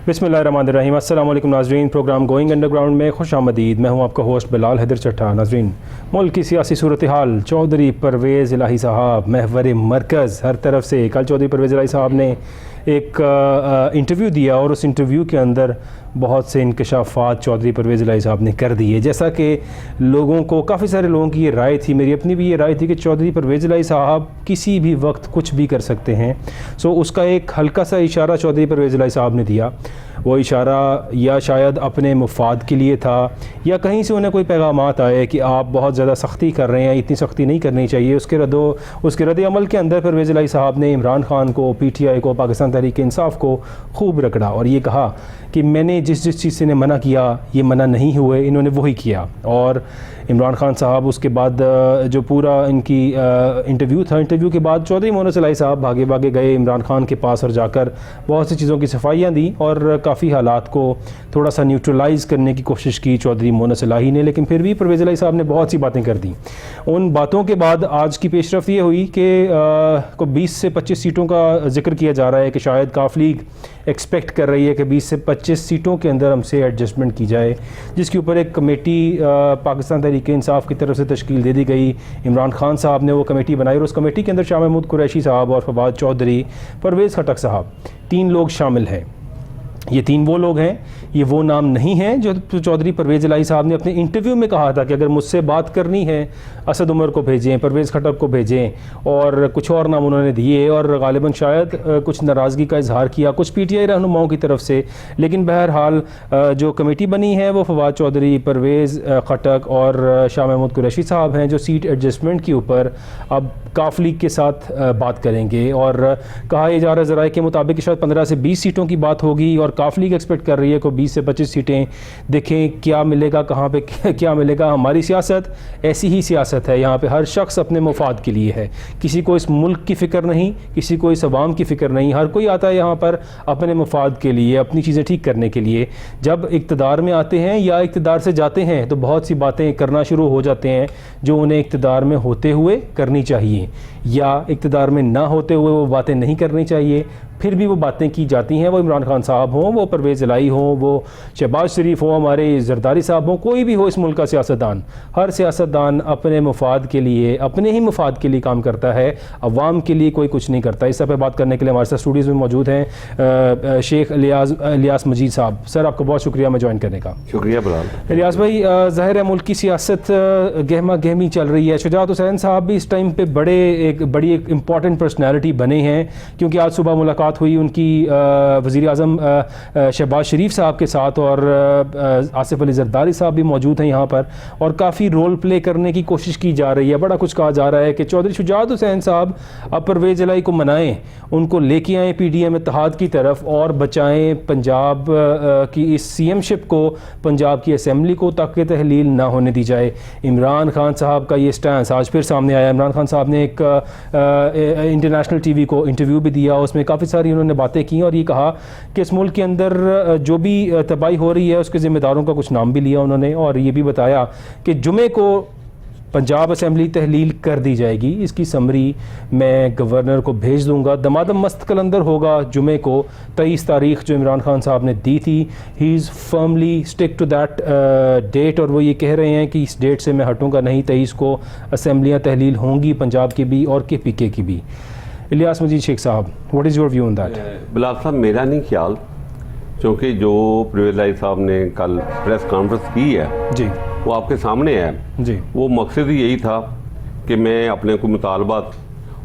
बिस्मिल्लाहिर्रहमानिर्रहीम। अस्सलाम वालेकुम नाज़रीन, प्रोग्राम गोइंग अंडरग्राउंड में खुश आमदीद। मैं हूँ आपका होस्ट बिलाल हैदर चट्टा। नाज़रीन, मुल्क की सियासी सूरत हाल, चौधरी परवेज़ इलाही साहब महवर मरकज़ हर तरफ से। कल चौधरी परवेज़ इलाही साहब ने एक इंटरव्यू दिया और उस इंटरव्यू के अंदर बहुत से इंकशाफात चौधरी परवेज़ इलाही साहब ने कर दिए। जैसा कि लोगों को, काफ़ी सारे लोगों की ये राय थी, मेरी अपनी भी ये राय थी कि चौधरी परवेज़ इलाही साहब किसी भी वक्त कुछ भी कर सकते हैं। सो उसका एक हल्का सा इशारा चौधरी परवेज़ इलाही साहब ने दिया। वो इशारा या शायद अपने मुफाद के लिए था या कहीं से उन्हें कोई पैगामात आए कि आप बहुत ज़्यादा सख्ती कर रहे हैं, इतनी सख्ती नहीं करनी चाहिए। उसके रद्द अमल के अंदर परवेज़ इलाही साहब ने इमरान खान को, PTI को, पाकिस्तान तहरीक इंसाफ को खूब रगड़ा और ये कहा कि मैंने जिस चीज़ से मना किया ये मना नहीं हुए, इन्होंने वही किया। और इमरान खान साहब उसके बाद जो पूरा इनकी इंटरव्यू था, इंटरव्यू के बाद चौधरी मोहम्मद इलाही साहब भागे भागे गए इमरान खान के पास और जाकर बहुत सी चीज़ों की सफाइयाँ दी और काफ़ी हालात को थोड़ा सा न्यूट्रलाइज़ करने की कोशिश की चौधरी मोहम्मद इलाही ने। लेकिन फिर भी परवेज़ इलाही साहब ने बहुत सी बातें कर दी। उन बातों के बाद आज की पेशरफ ये हुई कि को 20 से 25 सीटों का जिक्र किया जा रहा है कि शायद काफ लीग एक्सपेक्ट कर रही है कि 20 से 25 सीटों के अंदर हमसे एडजस्टमेंट की जाए, जिसके ऊपर एक कमेटी पाकिस्तान तहरीक इंसाफ की तरफ से तश्कील दे दी गई। इमरान खान साहब ने वो कमेटी बनाई और उस कमेटी के अंदर शाह महमूद कुरैशी साहब और फवाद चौधरी, परवेज़ खटक साहब, 3 लोग शामिल हैं। ये 3 वो लोग हैं, ये वो नाम नहीं हैं जो चौधरी परवेज़ इलाही साहब ने अपने इंटरव्यू में कहा था कि अगर मुझसे बात करनी है असद उमर को भेजें, परवेज़ खटक को भेजें, और कुछ और नाम उन्होंने दिए और गालिबन शायद कुछ नाराज़गी का इजहार किया कुछ PTI रहनुमाओं की तरफ से। लेकिन बहरहाल जो कमेटी बनी है वो फवाद चौधरी, परवेज़ खटक और शाह महमूद कुरैशी साहब हैं, जो सीट एडजस्टमेंट के ऊपर अब काफ लीग के साथ बात करेंगे। और कहा यह जा रहा है ज़राए के मुताबिक शायद 15 से 20 सीटों की बात होगी और काफ लीग एक्सपेक्ट कर रही है को 20 से 25 सीटें। देखें क्या मिलेगा, कहाँ पे क्या मिलेगा। हमारी सियासत ऐसी ही सियासत है, यहाँ पे हर शख्स अपने मुफाद के लिए है, किसी को इस मुल्क की फ़िक्र नहीं, किसी को इस अवाम की फ़िक्र नहीं। हर कोई आता है यहाँ पर अपने मुफाद के लिए, अपनी चीज़ें ठीक करने के लिए। जब इक़्तिदार में आते हैं या इक़्तिदार से जाते हैं तो बहुत सी बातें करना शुरू हो जाते हैं जो उन्हें इक़्तिदार में होते हुए करनी चाहिए, या इक़्तिदार में ना होते हुए वो बातें नहीं करनी चाहिए, फिर भी वो बातें की जाती हैं। वो इमरान खान साहब हों, वो परवेज़ इलाही हों, वो शहबाज शरीफ हों, हमारे जरदारी साहब हों, कोई भी हो इस मुल्क का सियासतदान, हर सियासतदान अपने मुफाद के लिए, अपने ही मुफाद के लिए काम करता है, अवाम के लिए कोई कुछ नहीं करता। इस सब पर बात करने के लिए हमारे साथ स्टूडियोज़ में मौजूद हैं शेख इलियास मजीद साहब। सर, आपका बहुत शुक्रिया हमें ज्वाइन करने का। शुक्रिया बिलाल। इलियास भाई, ज़ाहिर है मुल्क की सियासत गहमा गहमी चल रही है। शुजात हुसैन साहब भी इस टाइम पर बड़ी एक इम्पॉर्टेंट पर्सनैलिटी बने हैं, क्योंकि आज सुबह मुलाकात हुई उनकी वज़ीर आज़म शहबाज शरीफ साहब के साथ और आसिफ अली जरदारी साहब भी मौजूद हैं यहाँ पर, और काफ़ी रोल प्ले करने की कोशिश की जा रही है। बड़ा कुछ कहा जा रहा है कि चौधरी शुजात हुसैन साहब अब परवेज़ इलाही को मनाएं, उनको लेके आएँ PDM इत्तेहाद की तरफ और बचाएं पंजाब की इस CMशिप को, पंजाब की असम्बली को, ताकि तहलील ना होने दी जाए। इमरान खान साहब का ये स्टैंस आज फिर सामने आया। इमरान खान साहब ने एक इंटरनेशनल TV को इंटरव्यू भी दिया, उसमें काफ़ी सारी उन्होंने बातें की और ये कहा कि इस मुल्क के अंदर जो भी तबाही हो रही है उसके ज़िम्मेदारों का कुछ नाम भी लिया उन्होंने, और ये भी बताया कि जुमे को पंजाब असम्बली तहलील कर दी जाएगी। इसकी समरी मैं गवर्नर को भेज दूंगा। दमादम मस्त कलंदर होगा जुमे को, 23 तारीख जो इमरान खान साहब ने दी थी। He is firmly stick to that date, और वो ये कह रहे हैं कि इस डेट से मैं हटूंगा नहीं। 23 को असम्बलियाँ तहलील होंगी, पंजाब की भी और KPK की भी। इलियास मजीद शेख साहब, what is your view on that? Bilal साहब, मेरा नहीं ख्याल, क्योंकि जो परवेज़ इलाही साहब ने कल प्रेस कॉन्फ्रेंस की है जी, वो आपके सामने है जी। वो मकसद ही यही था कि मैं अपने को मुतालबात,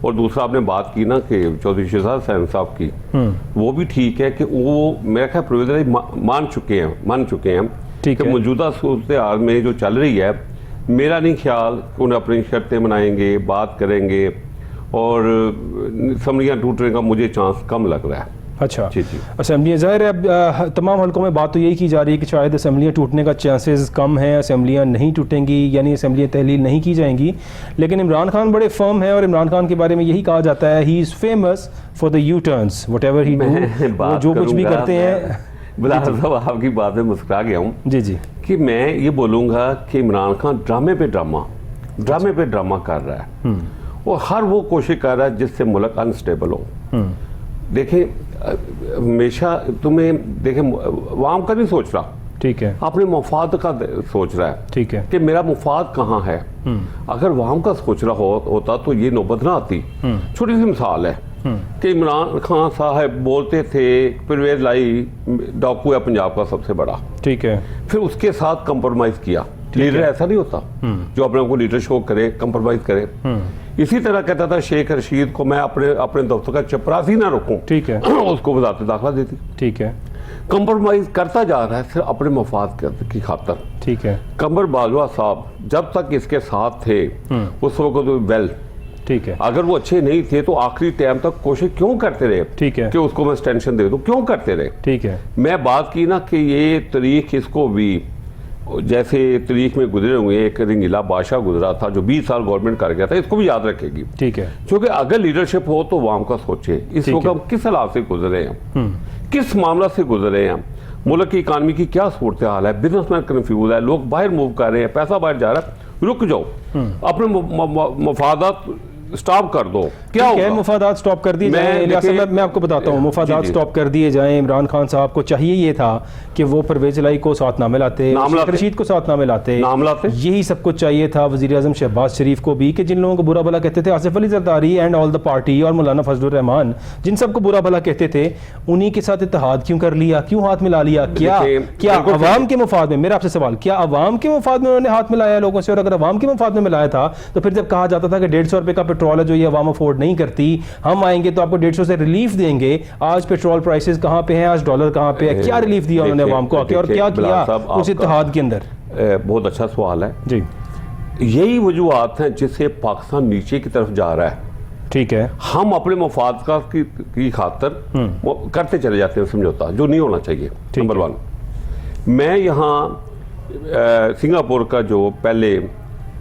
और दूसरा आपने बात की ना कि चौधरी शुजात हुसैन साहब की, वो भी ठीक है कि वो मेरा ख्याल परवेज़ इलाही मान चुके हैं कि मौजूदा सूरत हाल में जो चल रही है, मेरा नहीं ख्याल उन्हें अपनी शर्तें बनाएंगे, बात करेंगे और असम्बलियाँ टूटने का मुझे चांस कम लग रहा है। अच्छा जी। असम्बलियाँ, ज़ाहिर है अब तमाम हल्कों में बात तो यही की जा रही है कि शायद असम्बलियाँ टूटने का चांसेस कम है, असम्बलियाँ नहीं टूटेंगी, यानी असम्बलियाँ तहलील नहीं की जाएंगी। लेकिन इमरान खान बड़े फर्म हैं और इमरान खान के बारे में यही कहा जाता है, he is famous for the you turns, what ever he do, वो जो कुछ भी करते हैं। बिलाल साहब, आपकी बात में मुस्कुरा गया हूँ जी, कि मैं ये बोलूँगा कि इमरान खान ड्रामे पे ड्रामा कर रहा है, और हर वो कोशिश कर रहा है जिससे मुल्क अनस्टेबल हो। देखें हमेशा तुम्हें देखें वाम का नहीं सोच रहा, ठीक है, अपने मुफाद का सोच रहा है, ठीक है, कि मेरा मुफाद कहाँ है। अगर वाम का सोच रहा होता तो ये नौबत ना आती। छोटी सी मिसाल है कि इमरान खान साहब बोलते थे परवेज लाई डाकू है पंजाब का सबसे बड़ा, ठीक है, फिर उसके साथ कंप्रोमाइज किया। लीडर ऐसा नहीं होता जो अपने को लीडर शो करे, कंप्रोमाइज करे। इसी तरह कहता था शेख रशीद को मैं अपने दफ्तर का चपरासी ना रखूं, ठीक है, उसको वजारत दाखिला देती, ठीक है। कंप्रोमाइज करता जा रहा है सिर्फ अपने मफाद की खातर, ठीक है। कमर बाजवा साहब जब तक इसके साथ थे उस वक्त तो वेल, ठीक है, अगर वो अच्छे नहीं थे तो आखिरी टाइम तक कोशिश क्यों करते रहे, ठीक है, कि उसको मैं एक्सटेंशन दे दूं, क्यों करते रहे, ठीक है। मैं बात की ना कि ये तारीख इसको भी जैसे तारीख में गुजरे हुए एक रंगीला बादशाह गुजरा था जो 20 साल गवर्नमेंट कर गया था, इसको भी याद रखेगी, ठीक है। क्योंकि अगर लीडरशिप हो तो वाम का सोचे इस वक्त हम किस हालात से गुजरे हैं, किस मामला से गुजरे हैं, मुल्क की इकानमी की क्या सूरत हाल है, बिजनेसमैन कंफ्यूज है, लोग बाहर मूव कर रहे हैं, पैसा बाहर जा रहा है, रुक जाओ, अपने मफादात स्टॉप कर दो। क्या होगा? मुफादात स्टॉप कर दिए जाएं। मैं आपको बताता हूँ, मुफादात स्टॉप कर दिए जाएं। इमरान खान साहब को चाहिए ये था कि वो परवेज लाई को साथ ना मिलाते, रशीद को साथ ना मिलाते, यही सब कुछ चाहिए था वजीर आजम शहबाज शरीफ को भी, कि जिन लोगों को बुरा भला कहते थे Asif Ali Zardari and all the party और मौलाना फजलुर रहमान, जिन सबको बुरा भला कहते थे, उन्हीं के साथ इत्तेहाद क्यों कर लिया, क्यों हाथ मिला लिया? क्या अवाम के मुफाद में, मेरा आपसे सवाल, क्या अवाम के मुफाद में उन्होंने हाथ मिलाया लोगों से? और अगर अवाम के मुफाद में मिलाया था तो फिर जब कहा जाता था कि 150 रुपए का पेट्रोल है जो ये अवाम अफोर्ड नहीं करती, हम आएंगे तो आपको 150 से रिलीफ देंगे, आज पेट्रोल प्राइसेस कहां पे हैं, आज डॉलर कहां पे है, क्या रिलीफ दिया उन्होंने अवाम को आके, और क्या किया उस इत्तेहाद के अंदर? बहुत अच्छा सवाल है जी। यही वजूहात हैं जिससे पाकिस्तान नीचे की तरफ जा रहा है, ठीक है। हम अपने मफाद की खातर करते चले जाते हैं समझौता, जो नहीं होना चाहिए। नंबर 1, मैं यहाँ सिंगापुर का जो पहले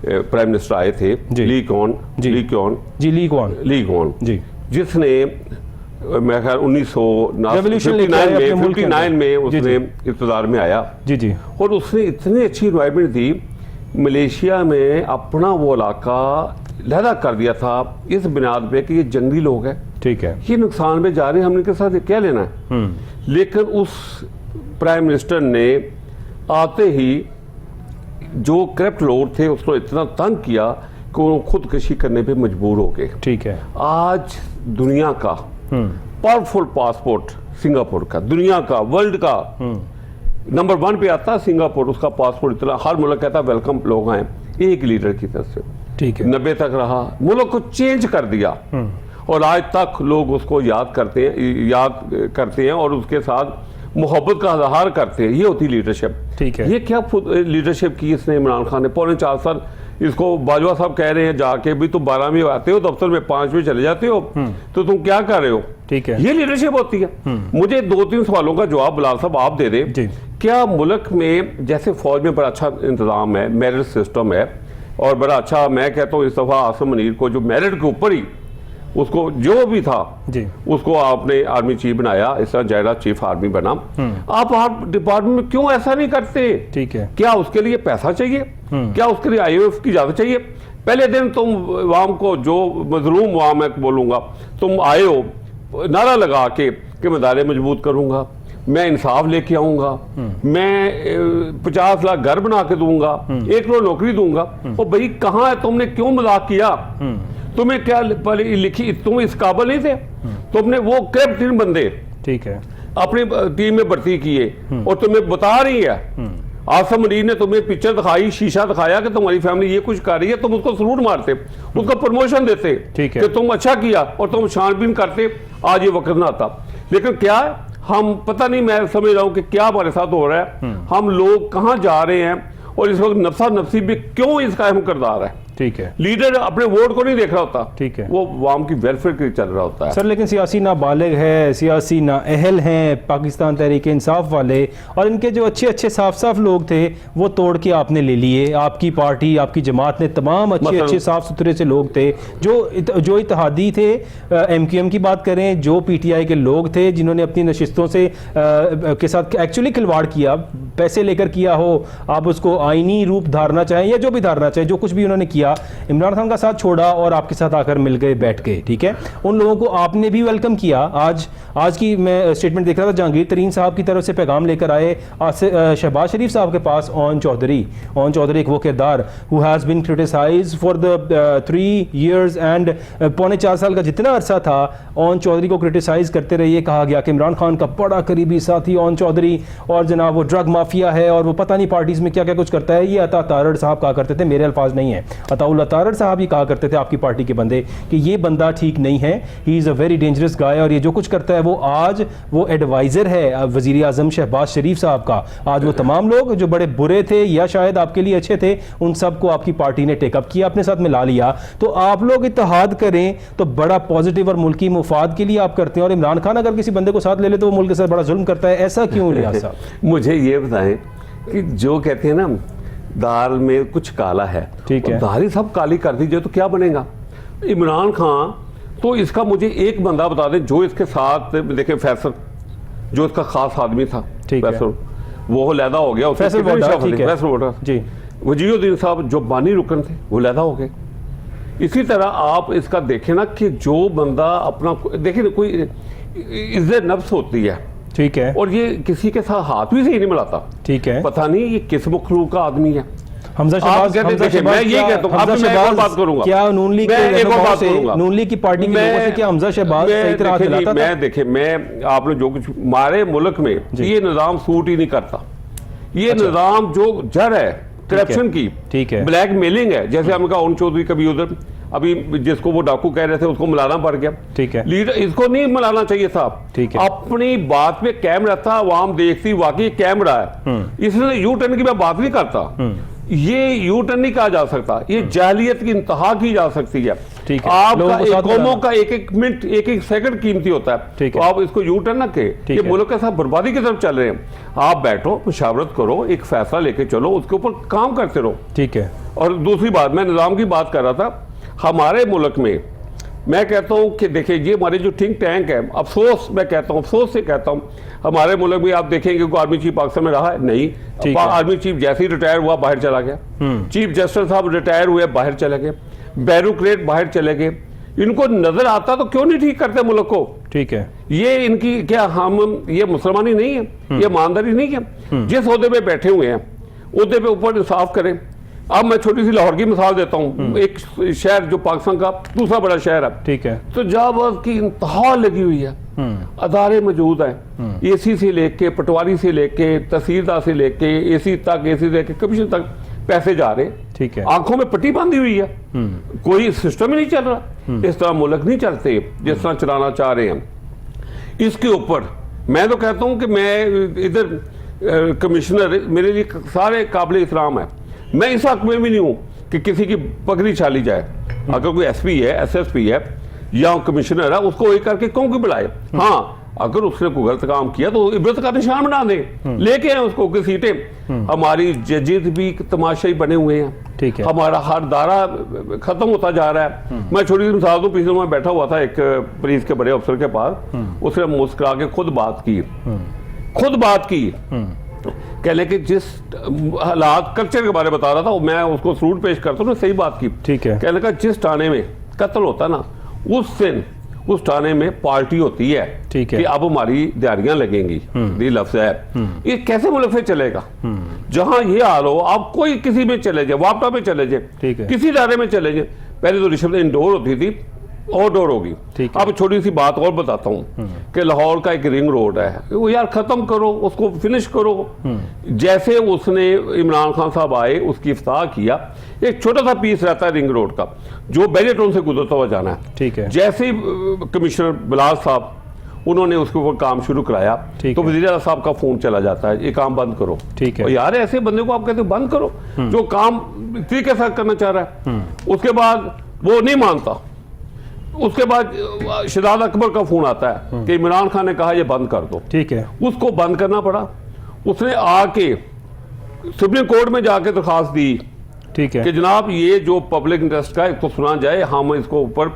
प्राइम मिनिस्टर आए थे ली क्वान जी, जिसने मैं ख्याल 1959 में उसने इक़्तिदार में आया जी जी, और उसने इतनी अच्छी इन्वायरमेंट दी, मलेशिया में अपना वो इलाका लहदा कर दिया था इस बुनियाद पे कि ये जंगली लोग हैं, ठीक है, ये नुकसान में जा रहे हैं, हमने के साथ क्या लेना है। लेकिन उस प्राइम मिनिस्टर ने आते ही जो करप्ट लोग थे उसको इतना तंग किया कि वो खुदकशी करने पे मजबूर हो गए, ठीक है। आज दुनिया का पावरफुल पासपोर्ट सिंगापुर का, दुनिया का, वर्ल्ड का नंबर 1 पे आता है सिंगापुर, उसका पासपोर्ट इतना, हर मुल्क कहता वेलकम लोग आए, एक लीडर की तरफ से, ठीक है, 90 तक रहा, मुल्क को चेंज कर दिया, और आज तक लोग उसको याद करते हैं और उसके साथ मोहब्बत का इजहार करते हैं। ये होती लीडरशिप, ठीक है। ये क्या लीडरशिप की इसने इमरान खान ने? 4.25 साल इसको बाजवा साहब कह रहे हैं जाके भी तुम 12 में आते हो, दफ्तर में 5 बजे चले जाते हो, तो तुम क्या कर रहे हो, ठीक है। ये लीडरशिप होती है। मुझे 2-3 सवालों का जवाब बिलाल साहब आप दे दें। क्या मुल्क में जैसे फौज में बड़ा अच्छा इंतजाम है, मेरिट सिस्टम है, और बड़ा अच्छा, मैं कहता हूँ इस दफा आसिम मुनीर को जो मेरिट के ऊपर ही उसको जो भी था जी, उसको आपने आर्मी चीफ बनाया, इस तरह जायरा चीफ आर्मी बना। आप हर डिपार्टमेंट में क्यों ऐसा नहीं करते, ठीक है? क्या उसके लिए पैसा चाहिए? क्या उसके लिए IOF की इजाजत चाहिए? पहले दिन तुम वाम को, जो मजलूम वाम है बोलूंगा, तुम आए हो नारा लगा के कि मैं दायरे मजबूत करूंगा, मैं इंसाफ लेके आऊंगा, मैं 50 लाख घर बना के दूंगा, 1 करोड़ नौकरी दूंगा। और भाई कहाँ है, तुमने क्यों मजाक किया? तुम्हें क्या पढ़ी लिखी, तुम इस काबिल नहीं थे? तुमने वो करप्ट 3 बंदे, ठीक है, अपनी टीम में भर्ती किए, और तुम्हें बता रही है आसिम मुनीर ने तुम्हें पिक्चर दिखाई, शीशा दिखाया कि तुम्हारी फैमिली ये कुछ कर रही है, तुम उसको सलूट मारते, उसको प्रमोशन देते, ठीक है, कि तुम अच्छा किया, और तुम छानबीन करते, आज ये वक्त ना आता। लेकिन क्या हम, पता नहीं, मैं समझ रहा हूं कि क्या हमारे साथ हो रहा है, हम लोग कहां जा रहे हैं, और इस वक्त नफसा नफसी भी क्यों इसका अहम किरदार है, ठीक है। लीडर अपने वोट को नहीं देख रहा होता, ठीक है, वो वाम की वेलफेयर के लिए चल रहा होता है। सर लेकिन सियासी नाबालिग है, सियासी नाअहल हैं पाकिस्तान तहरीक इंसाफ वाले, और इनके जो अच्छे अच्छे साफ साफ लोग थे वो तोड़ के आपने ले लिए। आपकी पार्टी, आपकी जमात ने तमाम अच्छे अच्छे साफ सुथरे से लोग थे जो इत्तेहादी थे, MQM की बात करें, जो PTI के लोग थे जिन्होंने अपनी नशिस्तों से के साथ एक्चुअली खिलवाड़ किया, पैसे लेकर किया हो, आप उसको आईनी रूप धारना चाहें या जो भी धारना चाहें, जो कुछ भी उन्होंने किया किया, इमरान खान का साथ छोड़ा और आपके साथ आकर मिल गए, बैठ गए, ठीक है, उन लोगों को आपने भी वेलकम किया। आज की मैं स्टेटमेंट देख रहा था, जहांगीर तरीन साहब की तरफ से पैगाम लेकर आए शहबाज शरीफ साहब के पास, ओन चौधरी एक वो किरदार who has been criticised for the 3 years and पौने 4 साल का जितना अरसा था, ओन चौधरी को क्रिटिसाइज करते रहिए। कहा गया कि इमरान खान का बड़ा करीबी साथी ओन चौधरी, और जनाब वो ड्रग माफिया है और वो पता नहीं पार्टीज में क्या क्या कुछ करता है। ये अता तारड़ साहब कहा करते थे, मेरे अल्फाज नहीं है, अताउल्लाह तारड़ साहब ही कहा करते थे आपकी पार्टी के बंदे कि ये बंदा ठीक नहीं है, he is a very dangerous guy, और ये जो कुछ करता है वो आज वो एडवाइज़र है वज़ीर आज़म शहबाज शरीफ साहब का। आज वो तमाम लोग जो बड़े बुरे थे या शायद आपके लिए अच्छे थे, उन सबको आपकी पार्टी ने टेकअप किया, अपने साथ मिला लिया। तो आप लोग इत्तेहाद करें तो बड़ा पॉजिटिव और मुल्की मुफाद के लिए आप करते हैं, और इमरान खान अगर किसी बंदे को साथ ले ले तो वो मुल्क के साथ बड़ा जुल्म करता है, ऐसा क्यों लिया साहब? मुझे ये बताएं कि जो कहते हैं ना दाल में कुछ काला है, ठीक है, दाल ही सब काली कर दीजिए तो क्या बनेगा? इमरान खान तो इसका मुझे एक बंदा बता दें जो इसके साथ, देखें फैसल जो इसका खास आदमी था, फैसल वो लैदा हो गया, फैसल वोटर जी, वजीरुद्दीन साहब जो बानी रुकन थे वो लैदा हो गए। इसी तरह आप इसका देखें ना कि जो बंदा अपना, देखिए ना कोई इज्जत नफ्स होती है, ठीक है, और ये किसी के साथ हाथ भी सही नहीं मिलाता, ठीक है, पता नहीं ये किस मखलूक का आदमी है। हमजा शहबाज, मैं ये कहता हूं, मैं एक और बात करूंगा, क्या नून लीग की पार्टी के लोगों से क्या हमजा शहबाज सही तरह चलाता था? मैं देखिए, मैं आपने जो कुछ हमारे मुल्क में ये निजाम सूट ही नहीं करता। ये निजाम जो जड़ है करप्शन की, ठीक है, ब्लैक मेलिंग है, जैसे हमने कहा ओन चौधरी कभी उधर, अभी जिसको वो डाकू कह रहे थे उसको मिलाना पड़ गया, ठीक है, लीडर इसको नहीं मिलाना चाहिए था, ठीक है, अपनी बात पे कैमरा था, आवाम देखती वाकई कैमरा है, इसलिए यू टर्न की मैं बात नहीं करता, ये यू टर्न नहीं कहा जा सकता, ये जालियत की इंतहा की जा सकती है, ठीक है, आपका कौमों का एक एक मिनट एक एक सेकंड कीमती होता है, तो आप इसको यू टर्न ना कहें, ये मुल्क के साथ बर्बादी की तरफ चल रहे हैं। आप बैठो, मुशावरत करो, एक फैसला लेके चलो, उसके ऊपर काम करते रहो, ठीक है। और दूसरी बात, मैं निजाम की बात कर रहा था, हमारे मुल्क में मैं कहता हूं कि देखिए ये हमारे जो थिंक टैंक है, अफसोस मैं कहता हूं, अफसोस से कहता हूं, हमारे मुल्क में आप देखेंगे कि आर्मी चीफ पाकिस्तान में रहा है नहीं, आर्मी चीफ जैसे ही रिटायर हुआ बाहर चला गया, चीफ जस्टिस साहब रिटायर हुए बाहर चले गए, ब्यूरोक्रेट बाहर चले गए, इनको नजर आता तो क्यों नहीं ठीक करते मुल्क को, ठीक है, ये इनकी क्या, हम ये मुसलमानी नहीं है, ये ईमानदारी नहीं है, जिस ओहदे पे बैठे हुए हैं ओहदे पे ऊपर इंसाफ करें। अब मैं छोटी सी लाहौर की मिसाल देता हूँ, एक शहर जो पाकिस्तान का दूसरा बड़ा शहर है, ठीक है, तो जाबाज की इंतहा लगी हुई है, अदारे मौजूद हैं, एसी से लेके पटवारी से लेके तहसीलदार से लेके एसी तक, एसी से लेके कमीशन तक पैसे जा रहे, ठीक है, आंखों में पट्टी बांधी हुई है, कोई सिस्टम ही नहीं चल रहा। इस तरह मुल्क नहीं चलते जिस तरह चलाना चाह रहे हैं। इसके ऊपर मैं तो कहता हूँ कि मैं इधर कमिश्नर मेरे लिए सारे काबिल इहतराम है, मैं इस हक में भी नहीं हूं कि किसी की पगड़ी छाली जाए। अगर कोई एसपी है, एसएसपी है या कमिश्नर है, उसको एक करके क्यों क्यों बुलाए? हाँ, अगर उसने कोई गलत काम किया तो इबरत का निशान बना दे, लेके आए उसको की सीटें। हमारी जजेस भी तमाशाई बने हुए हैं, ठीक है, हमारा हर दायरा खत्म होता जा रहा है। मैं छोटी सी मिसाल दूं, पिछले मैं बैठा हुआ था एक पुलिस के बड़े अफसर के पास, उसने मुस्कुरा के खुद बात की, कहने के जिस हालात कल्चर के बारे में बता रहा था, मैं उसको सलूट पेश करता हूँ, सही बात की, ठीक है, कहने का जिस थाने में कत्ल होता ना, उस दिन उस थाने में पार्टी होती है, ठीक है, कि अब हमारी दिहाड़ियां लगेंगी, ये लफ्ज है। ये कैसे मुल्क से चलेगा जहां ये हाल हो? आप कोई किसी में चले जाए, वापटा में चले जाए, ठीक है, किसी इदारे में चले जाए, पहले तो रिश्वत इंडोर होती थी, आउटडोर होगी। अब छोटी सी बात और बताता हूँ कि लाहौर का एक रिंग रोड है, वो यार खत्म करो, उसको फिनिश करो। जैसे उसने इमरान खान साहब आए, उसकी इफ्ताह किया, एक छोटा सा पीस रहता है रिंग रोड का जो बेलेटोन से गुजरता हुआ जाना है, ठीक है, जैसे ही कमिश्नर बिलाल साहब उन्होंने उसके ऊपर काम शुरू कराया, तो वज़ीर आज़म साहब का फोन चला जाता है, ये काम बंद करो, ठीक है, यार ऐसे बंदे को आप कहते हो बंद करो जो काम तरीके से करना चाह रहा है। उसके बाद वो नहीं मानता, उसके बाद शहजाद अकबर का फोन आता है कि इमरान खान ने कहा ये बंद कर दो, ठीक है, उसको बंद करना पड़ा। उसने आके सुप्रीम कोर्ट में जाके दरखास्त दी, ठीक है, कि जनाब ये जो पब्लिक इंटरेस्ट का इसको सुना जाए, हम इसको ऊपर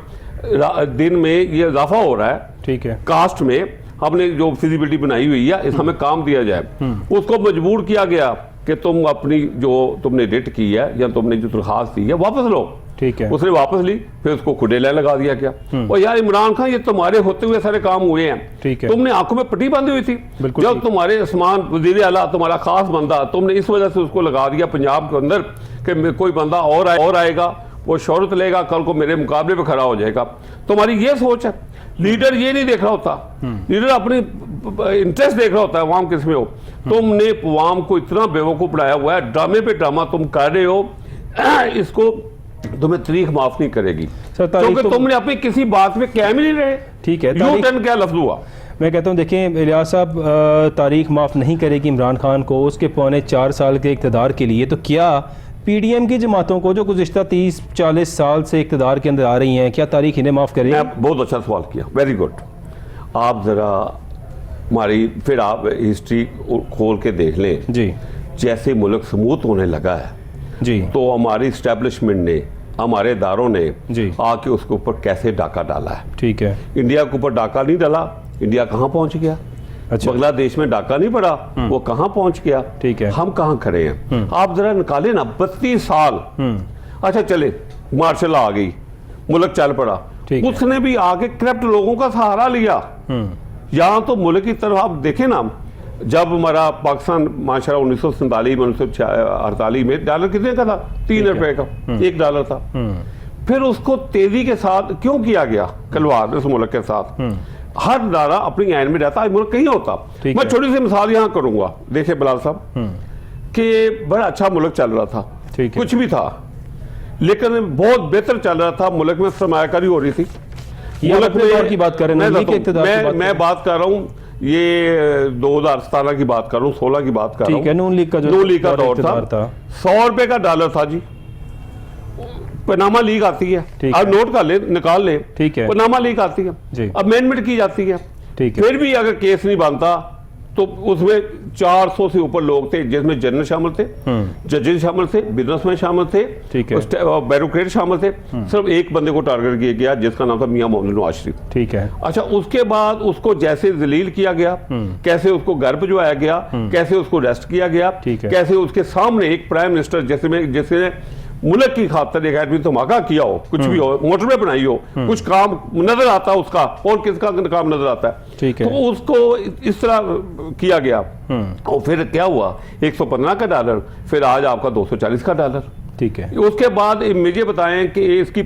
दिन में ये इजाफा हो रहा है, ठीक है, कास्ट में हमने जो फिजिबिलिटी बनाई हुई है, इस हमें काम दिया जाए। उसको मजबूर किया गया कि तुम अपनी जो तुमने रिट की है या तुमने जो दरखास्त दी है वापस लो, ठीक है। उसने वापस ली, फिर उसको खुडेला लगा दिया गया। और यार इमरान खान, ये तुम्हारे होते हुए सारे काम हुए हैं, ठीक है। तुमने आंखों में पट्टी बांधी हुई थी जब तुम्हारे उस्मान वजीर आला तुम्हारा खास बंदा, तुमने इस वजह से उसको लगा दिया पंजाब के अंदर कि कोई बंदा और आएगा, वो शोहरत लेगा, कल को मेरे मुकाबले पे खड़ा हो जाएगा। तुम्हारी ये सोच है। लीडर ये नहीं देख रहा होता, लीडर अपनी इंटरेस्ट देख रहा होता है अवाम किस में हो। तुमने अवाम को इतना बेवकूफ बनाया हुआ है, ड्रामे पे ड्रामा तुम कर रहे हो, इसको तुम्हें तारीख माफ नहीं करेगी क्योंकि तुमने अपनी किसी बात में कायम ही नहीं रहे। ठीक है, यू टर्न क्या लफ्ज हुआ। मैं कहता हूँ देखें इलियास साहब, तारीख माफ़ नहीं करेगी इमरान खान को उसके पौने 4 साल के इक़्तिदार के लिए, तो क्या पीडीएम की जमातों को जो गुज़िश्ता 30-40 साल से इक़्तिदार के अंदर आ रही हैं, क्या तारीख इन्हें माफ़ करेगी? बहुत अच्छा सवाल किया, वेरी गुड। आप ज़रा हमारी फिर आप हिस्ट्री खोल के देख लें जी, जैसे मुल्क स्मूथ होने लगा है जी, तो हमारी इस्टेब्लिशमेंट ने, हमारे इदारों ने जी आके उसके ऊपर कैसे डाका डाला है। ठीक है, इंडिया के ऊपर डाका नहीं डाला, इंडिया कहाँ पहुंच गया। अच्छा, बांग्लादेश में डाका नहीं पड़ा, वो कहाँ पहुंच गया। ठीक है, हम कहाँ खड़े हैं। आप जरा निकाले ना 32 साल। अच्छा चले, मार्शल लॉ आ गई, मुल्क चल पड़ा, उसने भी आके करप्ट लोगों का सहारा लिया। यहाँ तो मुल्क की तरफ आप देखें ना, जब हमारा पाकिस्तान माशाल्लाह 1947 में 1948 में डॉलर कितने का था, 3 रुपए का $1 था। फिर उसको तेजी के साथ क्यों किया गया खिलवाड़ इस मुल्क के साथ। हर दारा अपनी आइन में रहता, मुल्क कहीं होता। मैं छोटी सी मिसाल यहाँ करूंगा, देखिए बिलाल साहब कि बड़ा अच्छा मुल्क चल रहा था, कुछ भी था, लेकिन बहुत बेहतर चल रहा था, मुल्क में सरमायाकारी हो रही थी। मुल्क में की बात कर रहे हैं, मैं बात कर रहा हूँ ये 2017 की बात कर रहा हूँ, 16 की बात कर रहा हूँ। नून लीग का दौर था, 100 रुपए का डॉलर था जी। पनामा लीग आती है, अब नोट का ले निकाल ले, ठीक है, पनामा लीग आती है, अमेंडमेंट की जाती है, ठीक है। फिर भी अगर केस नहीं बनता तो उसमें 400 से ऊपर लोग थे, जिसमें जनरल शामिल थे, जजेस शामिल थे, बिजनेसमैन शामिल थे, ब्यूरोक्रेट शामिल थे। सिर्फ एक बंदे को टारगेट किया गया जिसका नाम था मियां मोहम्मद नवाज शरीफ, ठीक है। अच्छा, उसके बाद उसको जैसे जलील किया गया, कैसे उसको घर भिजवाया गया, कैसे उसको अरेस्ट किया गया, कैसे उसके सामने एक प्राइम मिनिस्टर जिसने मुल्क की खातिर एक आदमी धमाका किया हो, कुछ भी हो, मोटरवे बनाई हो, कुछ काम नजर आता उसका, और किसका काम नजर आता है, ठीक है, तो उसको इस तरह किया गया। और फिर क्या हुआ, 115 का डॉलर, फिर आज आपका 240 का डॉलर, ठीक है। उसके बाद मुझे बताएं कि इसकी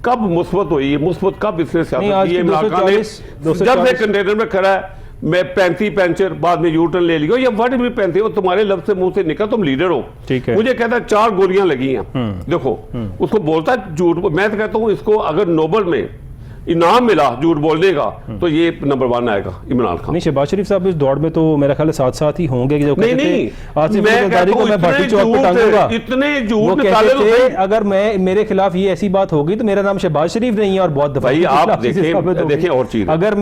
कब मुस्बत हुई, मुस्बत कब इसने सियासत की, जब से कंटेनर में खड़ा है, मैं 35 पेंचर, बाद में यू टर्न ले लियो, ये वर्ड भी 35, तुम्हारे लफ्ज से मुंह से निकल, तुम लीडर हो, ठीक है। मुझे कहता है 4 गोलियां लगी हैं, देखो उसको बोलता है झूठ। मैं तो कहता हूं इसको अगर नोबल में इनाम मिला झूठ बोलने का तो ये नंबर 1 आएगा इमरान खान। नहीं, शहबाज शरीफ साहब इस दौड़ में तो मेरा ख्याल है साथ ही होंगे कि जो नहीं, इतने झूठ निकाले थे। अगर मैं मेरे खिलाफ ये ऐसी बात होगी तो मेरा नाम शहबाज शरीफ नहीं है और बहुत दफा आप देखें और चीज, अगर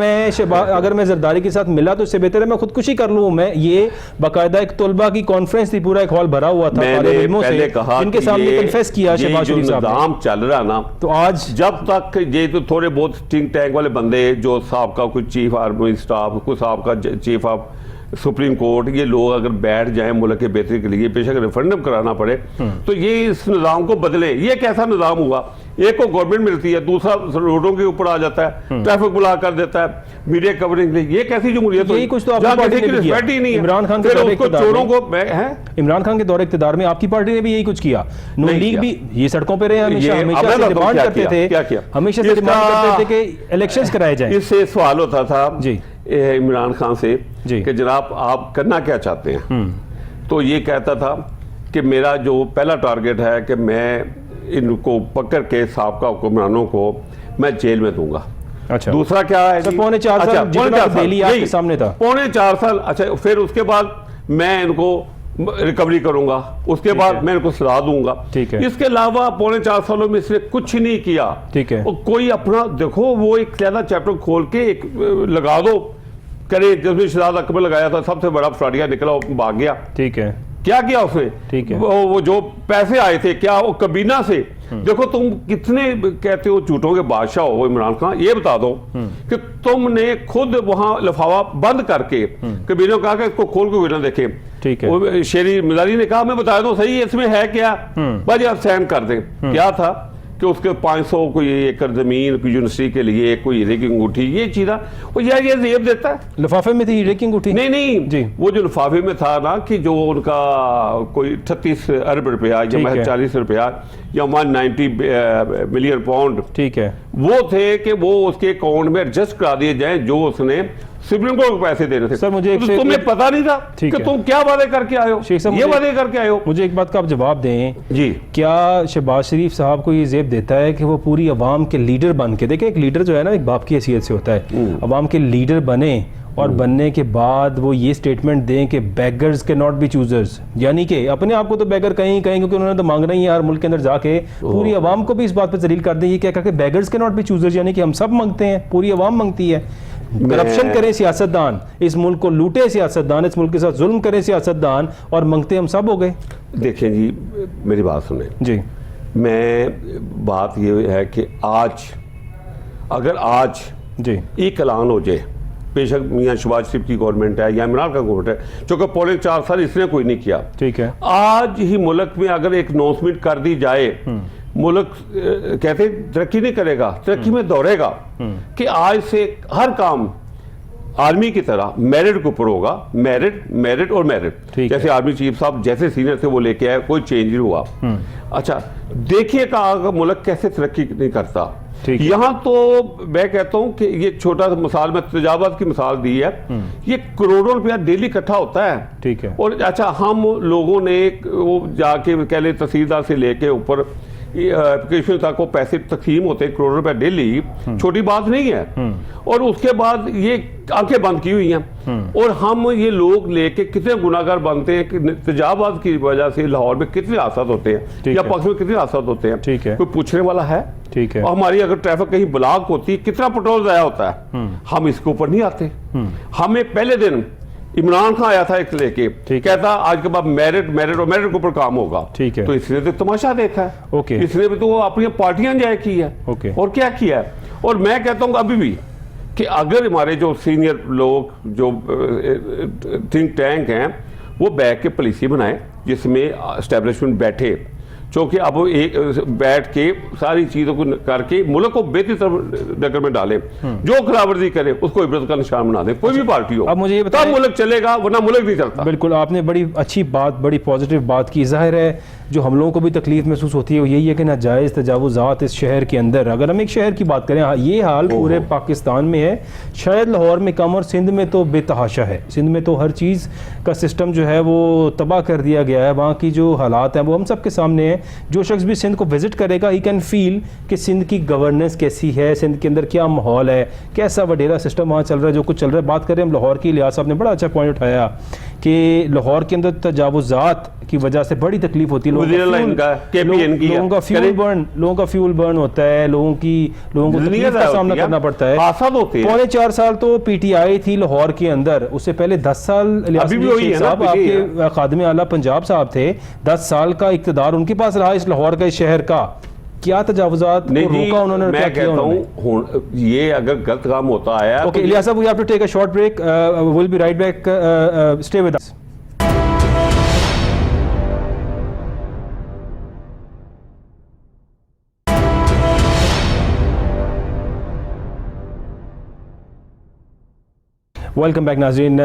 मैं जरदारी के साथ मिला तो इससे बेहतर है मैं खुदकुशी कर लूं। मैं ये बाकायदा एक तलबा की कॉन्फ्रेंस थी, पूरा एक हॉल भरा हुआ था, इनके सामने कन्फेस किया शहबाज शरीफ साहब निज़ाम चल रहा ना, तो आज जब तक ये तो थोड़े बहुत थिंक टैंक वाले बंदे जो साहब का कोई चीफ आर्मी स्टाफ, कोई साहब का चीफ ऑफ सुप्रीम कोर्ट, ये लोग अगर बैठ जाएं मुल्क के बेहतरी के लिए, बेशक रेफरेंडम कराना पड़े, तो ये इस निज़ाम को बदले। ये कैसा निज़ाम हुआ, एक को गवर्नमेंट मिलती है, दूसरा रोडों के ऊपर आ जाता है, ट्रैफिक बुला कर देता है, मीडिया कवरिंग के लिए। ये कैसी जमहूरियत है? कुछ तो आपकी पार्टी ने किया। इमरान खान के दौरे इमरान खान के दौरे इक़्तिदार में आपकी पार्टी ने भी यही कुछ किया। नून लीग भी ये सड़कों पे रहे, हमेशा से डिमांड करते थे, हमेशा से डिमांड करते थे कि इलेक्शंस कराए जाएं। इससे सवाल होता था जी इमरान खान से कि जनाब आप करना क्या चाहते हैं, तो ये कहता था कि मेरा जो पहला टारगेट है कि मैं इनको पकड़ के साहब का हुक्मरानों को मैं जेल में दूंगा। अच्छा, दूसरा क्या है, पौने 4 साल आपके सामने था, पौने 4 साल। अच्छा, फिर उसके बाद मैं इनको रिकवरी करूंगा, उसके बाद मैं इनको सजा दूंगा, ठीक है। इसके अलावा पौने 4 सालों में इसने कुछ नहीं किया, ठीक है। कोई अपना देखो, वो एक पहला चैप्टर खोल के एक लगा दो करे, जिसमें शहजाद अकबर लगाया था, सबसे बड़ा फ्रॉडिया निकला, भाग गया, ठीक है। क्या किया उसने, ठीक है। वो जो पैसे आए थे, क्या वो कबीना से, देखो तुम कितने कहते हो झूठों के बादशाह हो इमरान खान, ये बता दो कि तुमने खुद वहां लिफाफा बंद करके कबीना कहा कि इसको खोल के ना देखे, ठीक है। शेरी मिजारी ने कहा मैं बता दूं सही इसमें है क्या, बस आप साइन कर दें। क्या था कि उसके 500 कोई एकड़ ज़मीन यूनिवर्सिटी के लिए कोई हीरे की अंगूठी, ये चीज़ वो यार ये जेब देता है। लिफाफे में थी हीरे की अंगूठी? नहीं जी, वो जो लिफाफे में था ना कि जो उनका कोई 38 अरब रुपया या महज 40 रुपया या 190 मिलियन पाउंड, ठीक है, वो थे कि वो उसके अकाउंट में एडजस्ट करा दिए जाए जो उसने सुप्रीम कोर्ट को पैसे देने थे। सर मुझे तो तुम्हें पता नहीं था कि तुम क्या वादे करके आए हो, ये वादे करके आए हो। मुझे एक बात का आप जवाब दें जी, क्या शहबाज शरीफ साहब को ये जेब देता है कि वो पूरी अवाम के लीडर बन के, देखिए एक लीडर जो है ना एक बाप की हैसियत से होता है, अवाम के लीडर बने और बनने के बाद वो ये स्टेटमेंट दें कि बेगर्स के नॉट बी चूजर्स, यानी कि अपने आप को तो बेगर कहीं कहीं क्योंकि उन्होंने तो मांगना ही है हर मुल्क के अंदर जाके, पूरी आवाम को भी इस बात पर जलील कर दें। ये क्या कहते हैं बेगर्स के नॉट बी चूजर्स, यानी कि हम सब मांगते हैं, पूरी आवाम मांगती है। करप्शन करें सियासतदान, इस मुल्क को लूटे सियासतदान, इस मुल्क के साथ जुल्म करें सियासतदान, और मांगते हम सब हो गए। देखें जी, मेरी बात सुने जी, मैं बात ये है कि आज अगर आज जी एक ऐलान हो जाए, बेशक मियां शहबाज शरीफ की गवर्नमेंट है या इमरान का गवर्नमेंट है, जो कि पौने 4 साल इसने कोई नहीं किया, ठीक है, आज ही मुल्क में अगर एक अनाउंसमेंट कर दी जाए, मुल्क कहते तरक्की नहीं करेगा, तरक्की में दौड़ेगा, कि आज से हर काम आर्मी की तरह मेरिट के ऊपर होगा, मेरिट मेरिट और मेरिट। जैसे आर्मी चीफ साहब जैसे सीनियर थे वो लेके आए, कोई चेंज नहीं हुआ। अच्छा देखिएगा मुल्क कैसे तरक्की नहीं करता। यहाँ तो मैं कहता हूँ कि ये छोटा सा मिसाल, मैं तजाबात की मिसाल दी है, ये करोड़ों रुपया डेली इकट्ठा होता है, ठीक है, और अच्छा हम लोगों ने वो जाके कह ले तहसीलदार से लेके ऊपर एप्लीकेशन तक को पैसे तकसीम होते हैं, करोड़ों रुपए डेली, छोटी बात नहीं है। और उसके बाद ये आंखें बंद की हुई हैं, और हम ये लोग लेके कितने गुनाहगार बनते हैं कि तजाबात की वजह से लाहौर में कितने हादसा होते हैं या पक्ष में कितने हादसा होते हैं, ठीक है, कोई पूछने वाला है, ठीक है, और हमारी अगर ट्रैफिक कहीं ब्लॉक होती है कितना पेट्रोल जाया होता है, हम इसके ऊपर नहीं आते। हमें पहले दिन इमरान खान आया था एक लेके, कहता आज के बाद मेरिट मेरिट और मेरिट के ऊपर काम होगा, ठीक है, तो इसने तो तमाशा देखा है, ओके, इसने भी तो अपनी पार्टियां जाए की है, ओके, और क्या किया है। और मैं कहता हूं अभी भी कि अगर हमारे जो सीनियर लोग जो थिंक टैंक हैं वो बैठ के पॉलिसी बनाए जिसमें एस्टेब्लिशमेंट बैठे, क्योंकि अब एक बैठ के सारी चीजों को करके मुल्क को बेहतर तरफ नगर में डाले, जो खिलाफवर्जी करे उसको इबरत का निशान बना दे, कोई भी पार्टी हो। अब मुझे ये बताओ मुल्क चलेगा, वरना मुल्क नहीं चलता। बिल्कुल, आपने बड़ी अच्छी बात, बड़ी पॉजिटिव बात की। जाहिर है जो हम लोगों को भी तकलीफ महसूस होती है वो यही है कि नाजायज़ तजावुज़ात इस शहर के अंदर, अगर हम एक शहर की बात करें, ये हाल पूरे पाकिस्तान में है, शायद लाहौर में कम, और सिंध में तो बेतहाशा है। सिंध में तो हर चीज़ का सिस्टम जो है वो तबाह कर दिया गया है, वहाँ की जो हालात हैं वो हम सब के सामने है। जो शख्स भी सिंध को विजिट करेगा ही कैन फील कि सिंध की गवर्नेंस कैसी है, सिंध के अंदर क्या माहौल है, कैसा वडेरा सिस्टम वहाँ चल रहा है, जो कुछ चल रहा है। बात करें हम लाहौर की, लियाज साहब ने बड़ा अच्छा पॉइंट उठाया कि लाहौर के अंदर तजावुज़ात की वजह से बड़ी तकलीफ होती है, लोगों का फ्यूल बर्न होता है, लोगों को तकलीफ का सामना करना पड़ता है। पौने 4 साल तो पीटीआई थी लाहौर के अंदर, उससे पहले 10 साल साहब आपके खादिम आला पंजाब साहब थे, 10 साल का इक़्तिदार उनके पास रहा इस लाहौर का, इस शहर का। क्या तजावुज़ात को रोका उन्होंने? मैं कहता हूं ये अगर गलत काम होता है। ओके इलियास साहब, we have to take a short break, will be right back, stay with us. Welcome back नाज़रीन।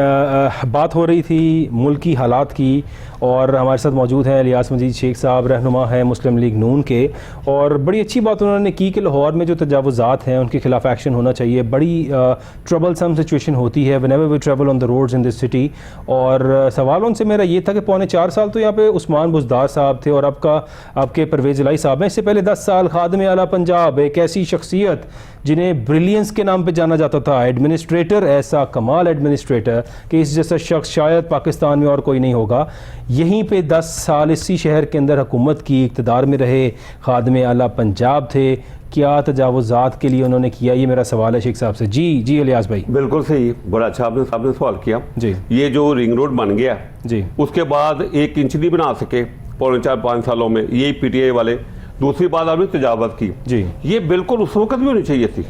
बात हो रही थी मुल्क की हालात की, और हमारे साथ मौजूद हैं इलियास मजीद शेख साहब, रहनुमा हैं मुस्लिम लीग नून के, और बड़ी अच्छी बात उन्होंने की कि लाहौर में जो तजावुज़ात हैं उनके खिलाफ एक्शन होना चाहिए। बड़ी ट्रबल सम सिचुएशन होती है whenever we travel on the roads in this city. और सवाल उनसे मेरा ये था कि पौने 4 साल तो यहाँ पे उस्मान बुज़दार साहब थे, और आपके परवेज़ इलाही साहब हैं। इससे पहले 10 साल खादिम आला पंजाब, एक ऐसी शख्सियत जिन्हें ब्रिलियंस के नाम पे जाना जाता था, एडमिनिस्ट्रेटर, ऐसा कमाल एडमिनिस्ट्रेटर कि इस जैसा शख्स शायद पाकिस्तान में और कोई नहीं होगा। यहीं पे 10 साल इसी शहर के अंदर हुकूमत की, इक़्तिदार में रहे, खादिम आला पंजाब थे। क्या तजावुज़ात के लिए उन्होंने किया, ये मेरा सवाल है शेख साहब से। जी जी इलियास भाई। बिल्कुल सही, बड़ा अच्छा आपने सवाल किया जी। ये जो रिंग रोड बन गया जी, उसके बाद 1 इंच नहीं बना सके पौने 4-5 सालों में, यही पीटीआई वाले। दूसरी बात आपने तजावत की जी, ये बिल्कुल उस वक्त भी होनी चाहिए थी।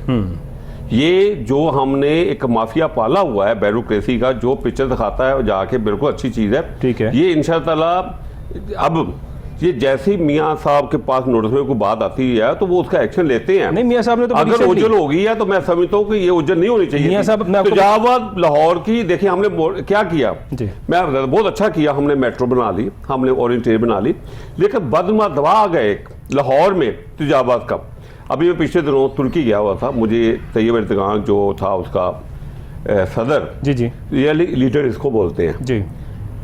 ये जो हमने एक माफिया पाला हुआ है ब्यूरोक्रेसी का, जो पिक्चर दिखाता है जाके बिल्कुल अच्छी चीज है, ठीक है। ये इंशाअल्लाह अब ये जैसे ही मियाँ साहब के पास नोटिस में कोई बात आती है तो वो उसका एक्शन लेते हैं। नहीं मियाँ साहब ने तो अगर ओझल हो गई है तो मैं समझता हूँ कि ये ओझल नहीं होनी चाहिए। मियाँ साहब तुजाबाद लाहौर की देखिए हमने क्या किया जी। मैं बहुत अच्छा किया, हमने मेट्रो बना ली, हमने ओरिएंट ट्रेन बना ली, लेकिन बदमा दवा आ गए लाहौर में तुजाबाद का। अभी मैं पिछले दिनों तुर्की गया हुआ था, मुझे तैयब एर्दोगान जो था उसका सदर, जी जी ये लीडर इसको बोलते हैं जी,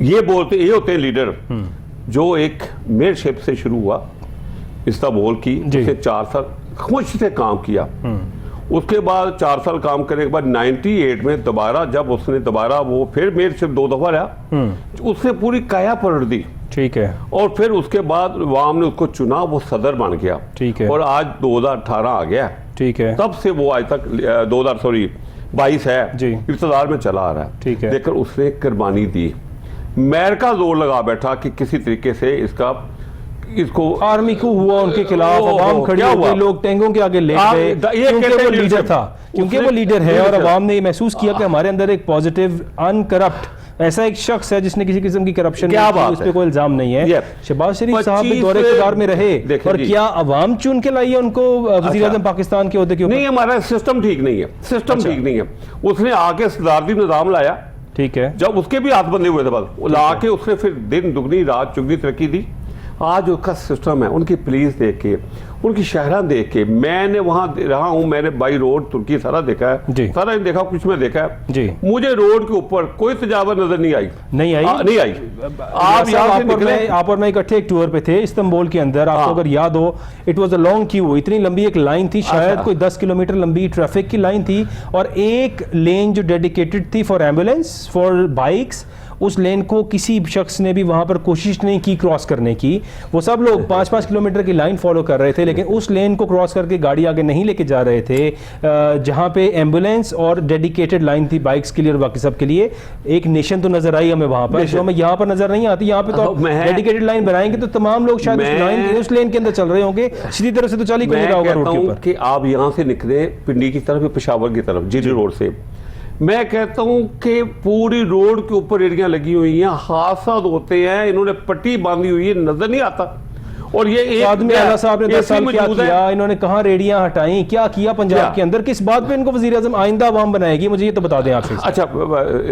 ये होते हैं लीडर जो एक मेयरशिप से शुरू हुआ इस्तांबुल की, उसने 4 साल खुश से काम किया। उसके बाद 4 साल काम करने के बाद 98 में दोबारा जब उसने वो फिर मेयरशिप 2 दफा रहा, उसने पूरी काया पलट दी। ठीक है। और फिर उसके बाद वाम ने उसको चुना, वो सदर बन गया। ठीक है। और आज 2018 आ गया। ठीक है। तब से वो आज तक 2022 है इक़्तिदार में चला आ रहा है। ठीक है। लेकिन उसने कुर्बानी दी, अमेरिका जोर लगा बैठा कि किसी तरीके से इसको आर्मी को हुआ उनके खिलाफ, अवाम खड़ी हो गई, लोग टैंकों के आगे लेट गए क्योंकि वो लीडर था, क्योंकि वो लीडर है और अवाम ने महसूस किया कि हमारे अंदर एक पॉजिटिव अनकरप्ट ऐसा एक शख्स है जिसने किसी किस्म की करप्शन उस पर कोई इल्जाम नहीं है। शहबाज शरीफ साहब भी दौरे इक़्तिदार में रहे और क्या अवाम चुन के लाई है उनको वज़ीर आज़म पाकिस्तान के ओहदे के ऊपर? नहीं, हमारा सिस्टम ठीक नहीं है, सिस्टम ठीक नहीं है। उसने आके सदारती निज़ाम लाया, ठीक है, जब उसके भी हाथ बंधे हुए थे, बस ला के उसने फिर दिन दुगनी रात चुगनी तरक्की दी। आज उसका सिस्टम है, उनकी पुलिस देख के, उनकी शहरा देख के, मैंने वहां रहा हूं, मैंने बाई रोड तुर्की सारा देखा है, सारा देखा, कुछ में देखा है जी। मुझे रोड के ऊपर कोई तजावत नजर नहीं आई। आप और मैं इकट्ठे एक टूर पे थे इस्तांबुल के अंदर, आपको अगर याद हो, it was a long Q, इतनी लंबी एक लाइन थी, शायद कोई 10 किलोमीटर लंबी ट्रैफिक की लाइन थी, और एक लेन जो डेडिकेटेड थी फॉर एम्बुलेंस, फॉर बाइक्स, उस लेन को किसी शख्स ने भी वहां पर कोशिश नहीं की क्रॉस करने की। वो सब लोग 5-5 किलोमीटर की लाइन फॉलो कर रहे थे, लेकिन उस लेन को क्रॉस करके गाड़ी आगे नहीं लेके जा रहे थे जहां पे एम्बुलेंस और डेडिकेटेड लाइन थी बाइक्स के लिए और बाकी सब के लिए। एक नेशन तो नजर आई हमें वहां पर, जो हमें यहाँ पर नजर नहीं आती। यहाँ पे तो डेडिकेटेड लाइन बनाएंगे तो तमाम लोग शायद उस लेन के अंदर चल रहे होंगे, सीधी तरह से तो चल ही नहीं रहा होगा रोड के ऊपर। कि आप यहाँ से निकले पिंडी की तरफ, पेशावर की तरफ, जीटी रोड से, मैं कहता हूं कि पूरी रोड के ऊपर रेडियां लगी हुई हैं, हादसा होते हैं, इन्होंने पट्टी बांधी हुई है, नजर नहीं आता। और ये एक आदमी आला साहब ने 10 साल क्या किया, इन्होंने कहां रेडियां हटाई, क्या किया पंजाब के अंदर, किस बात पे इनको वजीर आजम आइंदा अवाम बनाएगी, मुझे ये तो बता दें आपसे। अच्छा,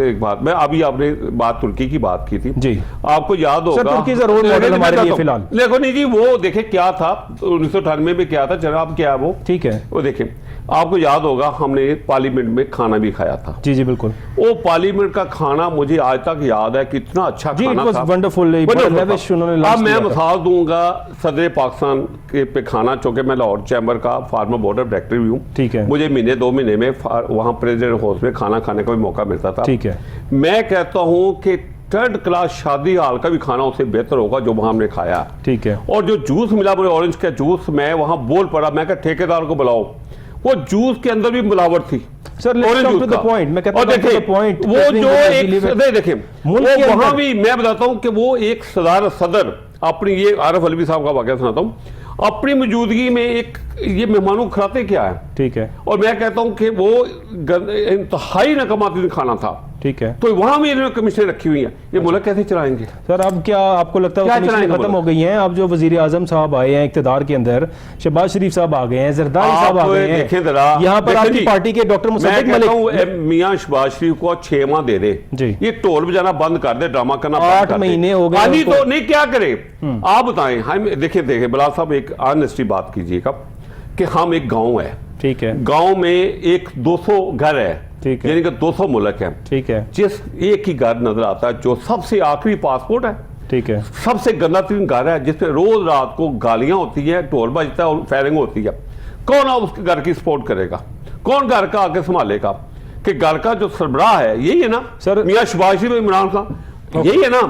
एक बात, मैं अभी आपने बात तुर्की की बात की थी जी, आपको याद होगा तुर्की का रोल मॉडल हमारे लिए फिलहाल। देखो नहीं जी, वो देखे क्या था 1998 में, क्या था जनाब, क्या वो, ठीक है, वो देखे, आपको याद होगा हमने पार्लियामेंट में खाना भी खाया था। जी जी बिल्कुल। वो पार्लियामेंट का खाना मुझे आज तक याद है, कितना अच्छा खाना था, वंडरफुल। अब मैं मिसाल दूंगा सदर पाकिस्तान के पे खाना, चूंकि मैं लाहौर चैम्बर का फार्मर बोर्ड ऑफ डायरेक्टर भी हूँ, ठीक है, मुझे महीने 2 महीने में वहाँ प्रेसिडेंट हाउस में खाना खाने का भी मौका मिलता था, ठीक है। मैं कहता हूँ कि 3rd क्लास शादी हाल का भी खाना उससे बेहतर होगा जो वहां हमने खाया, ठीक है। और जो जूस मिला मुझे ऑरेंज का जूस, मैं वहां बोल पड़ा, मैं कहा ठेकेदार को बुलाओ, वो जूस के अंदर भी मिलावट थी। Sir let's to the point, मैं कहता हूं देखिए पॉइंट, वो जो एक देखिए वो वहां भी मैं बताता हूं कि वो एक सदर अपनी, ये आरिफ अलवी साहब का वाकया सुनाता हूं, अपनी मौजूदगी में एक ये मेहमानों को खिलाते क्या है, ठीक है, और मैं कहता हूं कि वो इंतहाई नकामाती खाना था, ठीक है, तो वहां भी इन्होंने कमीशन रखी हुई है, ये मुल्क कैसे चलाएंगे? सर अब क्या आपको लगता है कमीशन खत्म हो गई हैं? अब जो वजीर आजम साहब आए हैं इक़्तिदार के अंदर, शहबाज शरीफ साहब आ गए हैं, जरदारी साहब आ गए हैं, यहाँ पर आपकी पार्टी के डॉक्टर मुसद्दिक मलिक, मियां शहबाज शरीफ को 6 माह दे दे, ये ढोल बजाना बंद कर दे, ड्रामा करना 8 महीने हो गए, तो नहीं क्या करे आप बताएं। हम देखिए बिलाल साहब एक ऑनेस्टी बात कीजिएगा कि हम एक गांव है, ठीक है, गांव में एक 200 घर है, ठीक है, यानी कि 200 मुल्क है, ठीक है, जिस एक ही घर नजर आता है जो सबसे आखिरी पासपोर्ट है, ठीक है, सबसे गंदा तरीन घर है जिसमें रोज रात को गालियां होती है, ढोल बजता है और फायरिंग होती है। कौन आप उसके घर की सपोर्ट करेगा? कौन घर का आके संभालेगा? कि घर का जो सरबराह है यही है ना सर, मियां शहबाज शरीफ, इमरान खान, यही है ना।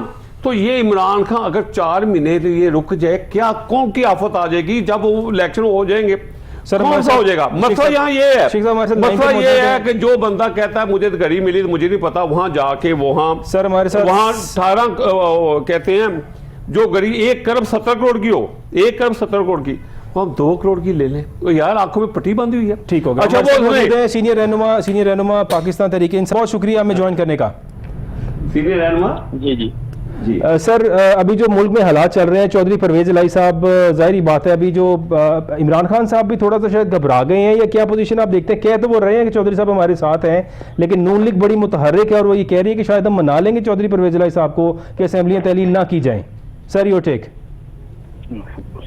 तो ये इमरान खान अगर 4 महीने ये रुक जाए, क्या कौन की आफत आ जाएगी जब वो इलेक्शन हो जाएंगे? सर कौन सा हो जाएगा? मसला यहाँ ये है, मसला ये है कि जो बंदा कहता है मुझे तो घड़ी मिली, तो मुझे नहीं पता, वहां जाके वहां सर हमारे साथ वहां 18 कहते हैं जो घड़ी 1 करोड़ 70 करोड़ की हो, 1 करोड़ 70 करोड़ की, हम 2 करोड़ की ले लें तो यार आंखों में पट्टी बांधी हुई है। ठीक होगा। अच्छा बोल सीनियर रहनुमा पाकिस्तान तहरीक इंसाफ, बहुत शुक्रिया हमें ज्वाइन करने का। सीनियर रहनुमा जी जी सर अभी जो मुल्क में हालात चल रहे हैं, चौधरी परवेज इलाही साहब, जाहिर बात है अभी जो इमरान खान साहब भी थोड़ा सा शायद घबरा गए हैं, या क्या पोजीशन आप देखते हैं? कह तो वो रहे हैं कि चौधरी साहब हमारे साथ हैं, लेकिन नून लीग बड़ी मुतहर्रिक है और वो ये कह रही है कि शायद हम मना लेंगे चौधरी परवेज इलाही साहब को कि असेंबलियाँ तहलील ना की जाएँ। Sir your take.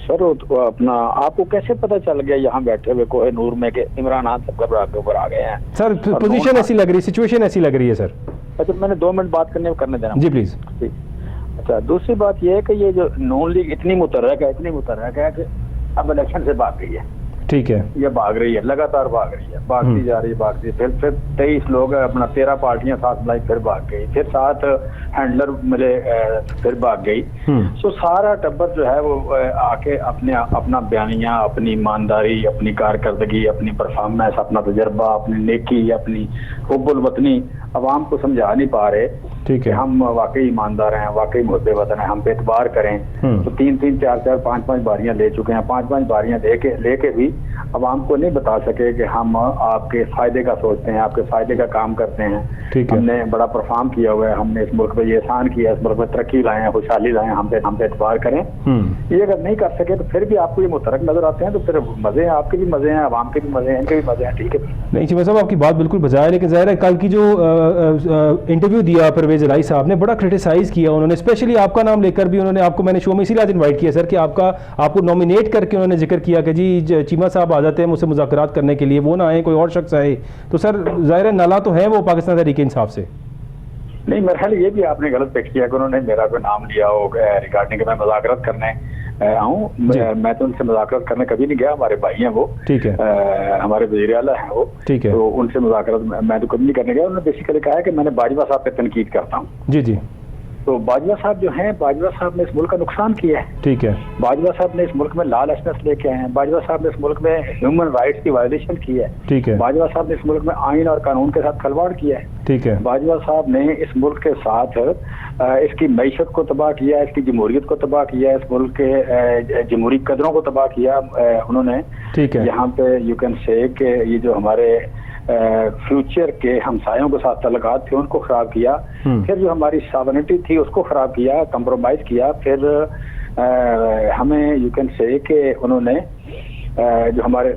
सर अपना आपको कैसे पता चल गया यहाँ बैठे हुए कोहिनूर में कि इमरान खान सब घबरा के ऊपर आ गए हैं? सर पोजीशन ऐसी लग रही है, सिचुएशन ऐसी लग रही है सर। अच्छा, मैंने 2 मिनट बात करने देना जी प्लीज। अच्छा, दूसरी बात यह है कि ये जो नून लीग इतनी मुतहर्रिक है कि अब इलेक्शन से भाग गई है। ठीक है, ये भाग रही है, लगातार भाग रही है, भागती जा रही है, फिर 23 लोग अपना 13 पार्टियां साथ मिलाई, फिर भाग गई, फिर 7 हैंडलर मिले, फिर भाग गई। सो सारा टब्बर जो है वो आके अपना बयानिया, अपनी ईमानदारी, अपनी कारकर्दगी, अपनी परफॉर्मेंस, अपना तजर्बा, अपनी नेकी, अपनी हुब्बुल वतनी अवाम को समझा नहीं पा रहे। ठीक है, हम वाकई ईमानदार हैं, वाकई मुहब्बे वतन हैं, हम पे एतबार करें। तो 3-3, 4-4, 5-5 बारियां ले चुके हैं, 5-5 बारियां लेके भी अवाम को नहीं बता सके कि हम आपके फायदे का सोचते हैं, आपके फायदे का काम करते हैं। हमने बड़ा परफॉर्म किया हुआ है, हमने इस मुल्क पे ये एहसान किया, इस मुल्क में तरक्की लाए हैं, खुशहाली लाए हैं, हम पे एतबार करें। ये अगर नहीं कर सके तो फिर भी आपको ये मुतरक नजर आते हैं, तो फिर मजे हैं, आपके भी मजे हैं, अवाम के भी मजे हैं, इनके भी मजे हैं। ठीक है, नहीं चीमा साहब आपकी बात बिल्कुल बजाय, लेकिन ज़ाहिर है कल की जो इंटरव्यू दिया परवेज इलाही साहब ने, बड़ा क्रिटिसाइज किया उन्होंने, स्पेशली आपका नाम लेकर भी उन्होंने, आपको मैंने शो में इसीलिए आज इन्वाइट किया सर कि आपको नॉमिनेट करके उन्होंने जिक्र किया कि जी चीमा साहब आ जाते हैं मुझसे मुज़ाकरात करने के लिए, वो ना आए, कोई और शख्स आए। तो सर ज़ाहिर है नाला तो है वो पाकिस्तान तहरीक इंसाफ से। नहीं, मेरे ख्याल ये भी आपने गलत पिक किया कि उन्होंने मेरा कोई नाम लिया हो रिगार्डिंग कि मैं मुज़ाकरात करने आऊँ। मैं तो उनसे मुज़ाकरात करने कभी नहीं गया, हमारे भाई हैं वो। ठीक है, हमारे वज़ीर आला हैं वो। ठीक है, तो उनसे मुज़ाकरात मैं तो कभी नहीं करने गया। उन्होंने बेसिकली कहा है कि मैंने बाजवा साहब पे तनकीद करता हूँ। जी जी। तो बाजवा साहब जो हैं, बाजवा साहब ने इस मुल्क का नुकसान किया है। ठीक है, बाजवा साहब ने इस मुल्क में लॉलेसनेस लेके आए हैं, बाजवा साहब ने इस मुल्क में ह्यूमन राइट्स की वायलेशन की है। ठीक है, बाजवा साहब ने इस मुल्क में आइन और कानून के साथ खिलवाड़ किया है। ठीक है, बाजवा साहब ने इस मुल्क के साथ इसकी मईशत को तबाह किया, इसकी जमहूरियत को तबाह किया, इस मुल्क के जमहूरी कदरों को तबाह किया उन्होंने। ठीक है, यहाँ पे यू कैन से कि ये जो हमारे फ्यूचर के हमसायों के साथ तल्लुकात थे उनको खराब किया, फिर जो हमारी सॉवरेनिटी थी उसको खराब किया, कंप्रोमाइज किया, फिर हमें यू कैन से कि उन्होंने जो हमारे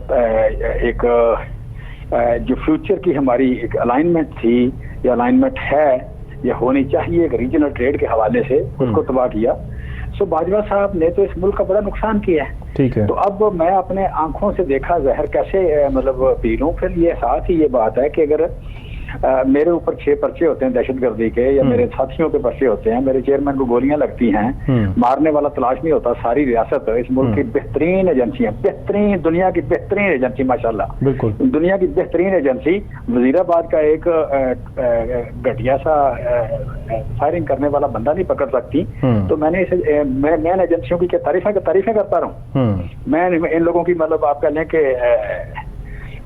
एक जो फ्यूचर की हमारी एक अलाइनमेंट थी या अलाइनमेंट है या होनी चाहिए एक रीजनल ट्रेड के हवाले से, उसको तबाह किया। सो बाजवा साहब ने तो इस मुल्क का बड़ा नुकसान किया है। ठीक है, तो अब मैं अपने आंखों से देखा जहर कैसे मतलब पी लूं। फिर ये साथ ही ये बात है कि अगर मेरे ऊपर 6 पर्चे होते हैं दहशतगर्दी के, या मेरे साथियों के पर्चे होते हैं, मेरे चेयरमैन को गोलियां लगती हैं, मारने वाला तलाश नहीं होता, सारी रियासत इस मुल्क की बेहतरीन एजेंसियां, बेहतरीन दुनिया की बेहतरीन एजेंसी, माशाल्लाह बिल्कुल दुनिया की बेहतरीन एजेंसी वजीराबाद का एक घटिया सा फायरिंग करने वाला बंदा नहीं पकड़ सकती। तो मैंने इसे मैं एजेंसियों की तारीफें करता रहूं। मैं इन लोगों की मतलब आप कह लें कि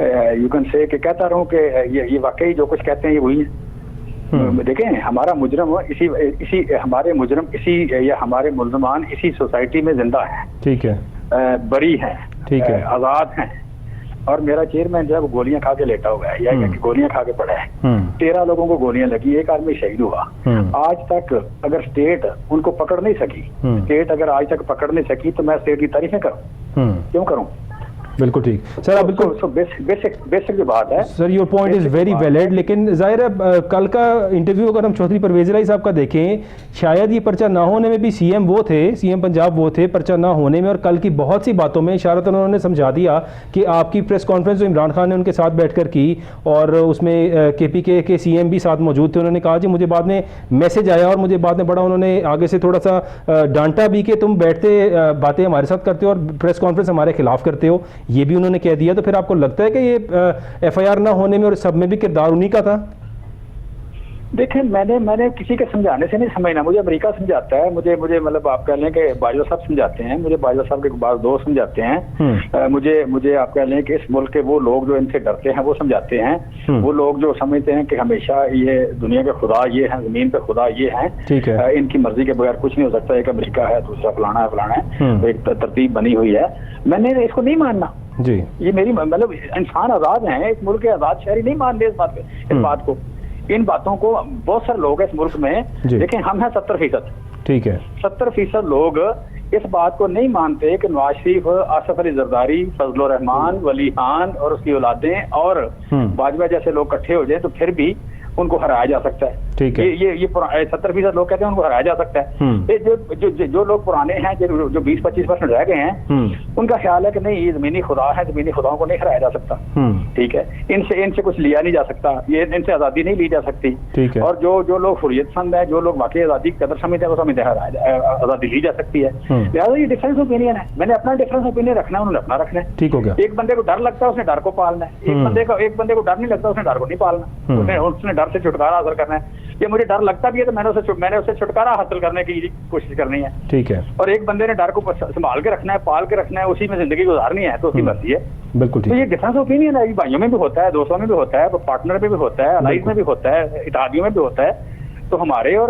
यू कैन से कि कहता रहूं कि ये वाकई जो कुछ कहते हैं ये वही है। देखें, हमारा मुजरम इसी हमारे मुजरम इसी या हमारे मुल्ज़मान इसी सोसाइटी में जिंदा है। ठीक है, बरी हैं, ठीक है, आज़ाद हैं, और मेरा चेयरमैन जो है वो गोलियां खा के लेटा हुआ है या गोलियां खा के पड़ा है। 13 लोगों को गोलियां लगी, एक आदमी शहीद हुआ। आज तक अगर स्टेट उनको पकड़ नहीं सकी, स्टेट अगर आज तक पकड़ नहीं सकी, तो मैं स्टेट की तारीफें करूं? क्यों करूं? बिल्कुल ठीक सर, आप बिल्कुल बेसिक जो बात है sir, your point is very valid. लेकिन जाहिर है कल का इंटरव्यू अगर हम चौधरी परवेज इलाही साहब का देखें, शायद ये पर्चा ना होने में भी सीएम वो थे, सीएम पंजाब वो थे, पर्चा ना होने में, और कल की बहुत सी बातों में इशारतन उन्होंने समझा दिया कि आपकी प्रेस कॉन्फ्रेंस जो इमरान खान ने उनके साथ बैठकर की, और उसमें KPK के सीएम भी साथ मौजूद थे, उन्होंने कहा जी मुझे बाद में मैसेज आया और मुझे बाद में बड़ा उन्होंने आगे से थोड़ा सा डांटा भी कि तुम बैठते बातें हमारे साथ करते हो और प्रेस कॉन्फ्रेंस हमारे खिलाफ करते हो, ये भी उन्होंने कह दिया। तो फिर आपको लगता है कि ये FIR ना होने में और सब में भी किरदार उन्हीं का था? देखें, मैंने किसी के समझाने से नहीं समझना, मुझे अमेरिका समझाता है, मुझे मतलब आप कह लें कि बाजवा साहब समझाते हैं, मुझे बाजवा साहब के बाद दोस्त समझाते हैं, मुझे आप कह लें कि इस मुल्क के वो लोग जो इनसे डरते हैं वो समझाते हैं, वो लोग जो समझते हैं कि हमेशा ये दुनिया के खुदा ये हैं, जमीन पे खुदा ये हैं, इनकी मर्जी के बगैर कुछ नहीं हो सकता, एक अमेरिका है, दूसरा फलाना है, एक तरतीब बनी हुई है। मैंने इसको नहीं मानना जी, ये मेरी मतलब इंसान आजाद हैं, इस मुल्क के आजाद शहरी नहीं मान रहे इस बात को, इन बातों को बहुत सारे लोग हैं इस मुल्क में। देखें, हम हैं 70%, ठीक है। 70% लोग इस बात को नहीं मानते कि नवाज शरीफ, आसिफ अली जरदारी, फजल रहमान, वली खान और उसकी औलादें और बाजवा जैसे लोग इकट्ठे हो जाए तो फिर भी उनको हराया जा सकता है। ठीक है। ये 70% लोग कहते हैं उनको हराया जा सकता है। ये जो लोग पुराने हैं, जो 20-25% रह गए हैं, उनका ख्याल है कि नहीं, ये जमीनी खुदा है, जमीनी खुदाओं को नहीं हराया जा सकता। ठीक है, इनसे कुछ लिया नहीं जा सकता, ये इनसे आज़ादी नहीं ली जा सकती। ठीक है। और जो लोग हुर्रियत पसंद है, जो लोग वाकई आज़ादी की कदर समझते हैं, वो समझते हैं आज़ादी ली जा सकती है। लिहाजा ये डिफरेंस ओपिनियन है, मैंने अपना डिफरेंस ओपिनियन रखना है, उन्होंने अपना रखना है। ठीक हो गया। एक बंदे को डर लगता है, उसने डर को पालना है। एक बंदे को डर नहीं लगता, उसने डर को नहीं पालना, उसने डर से छुटकारा हासिल करना है। ये मुझे डर लगता भी है तो मैंने उससे छुटकारा हासिल करने की कोशिश करनी है। ठीक है। और एक बंदे ने डर को संभाल के रखना है, पाल के रखना है, उसी में जिंदगी गुजारनी है, तो उसकी मर्जी है। बिल्कुल ठीक। तो ये डिफरेंस ओपिनियन है, भाइयों में भी होता है, दोस्तों में भी होता है, पार्टनर में भी होता है, अलाइज में भी होता है, इत्तेहादियों में भी होता है। तो हमारे और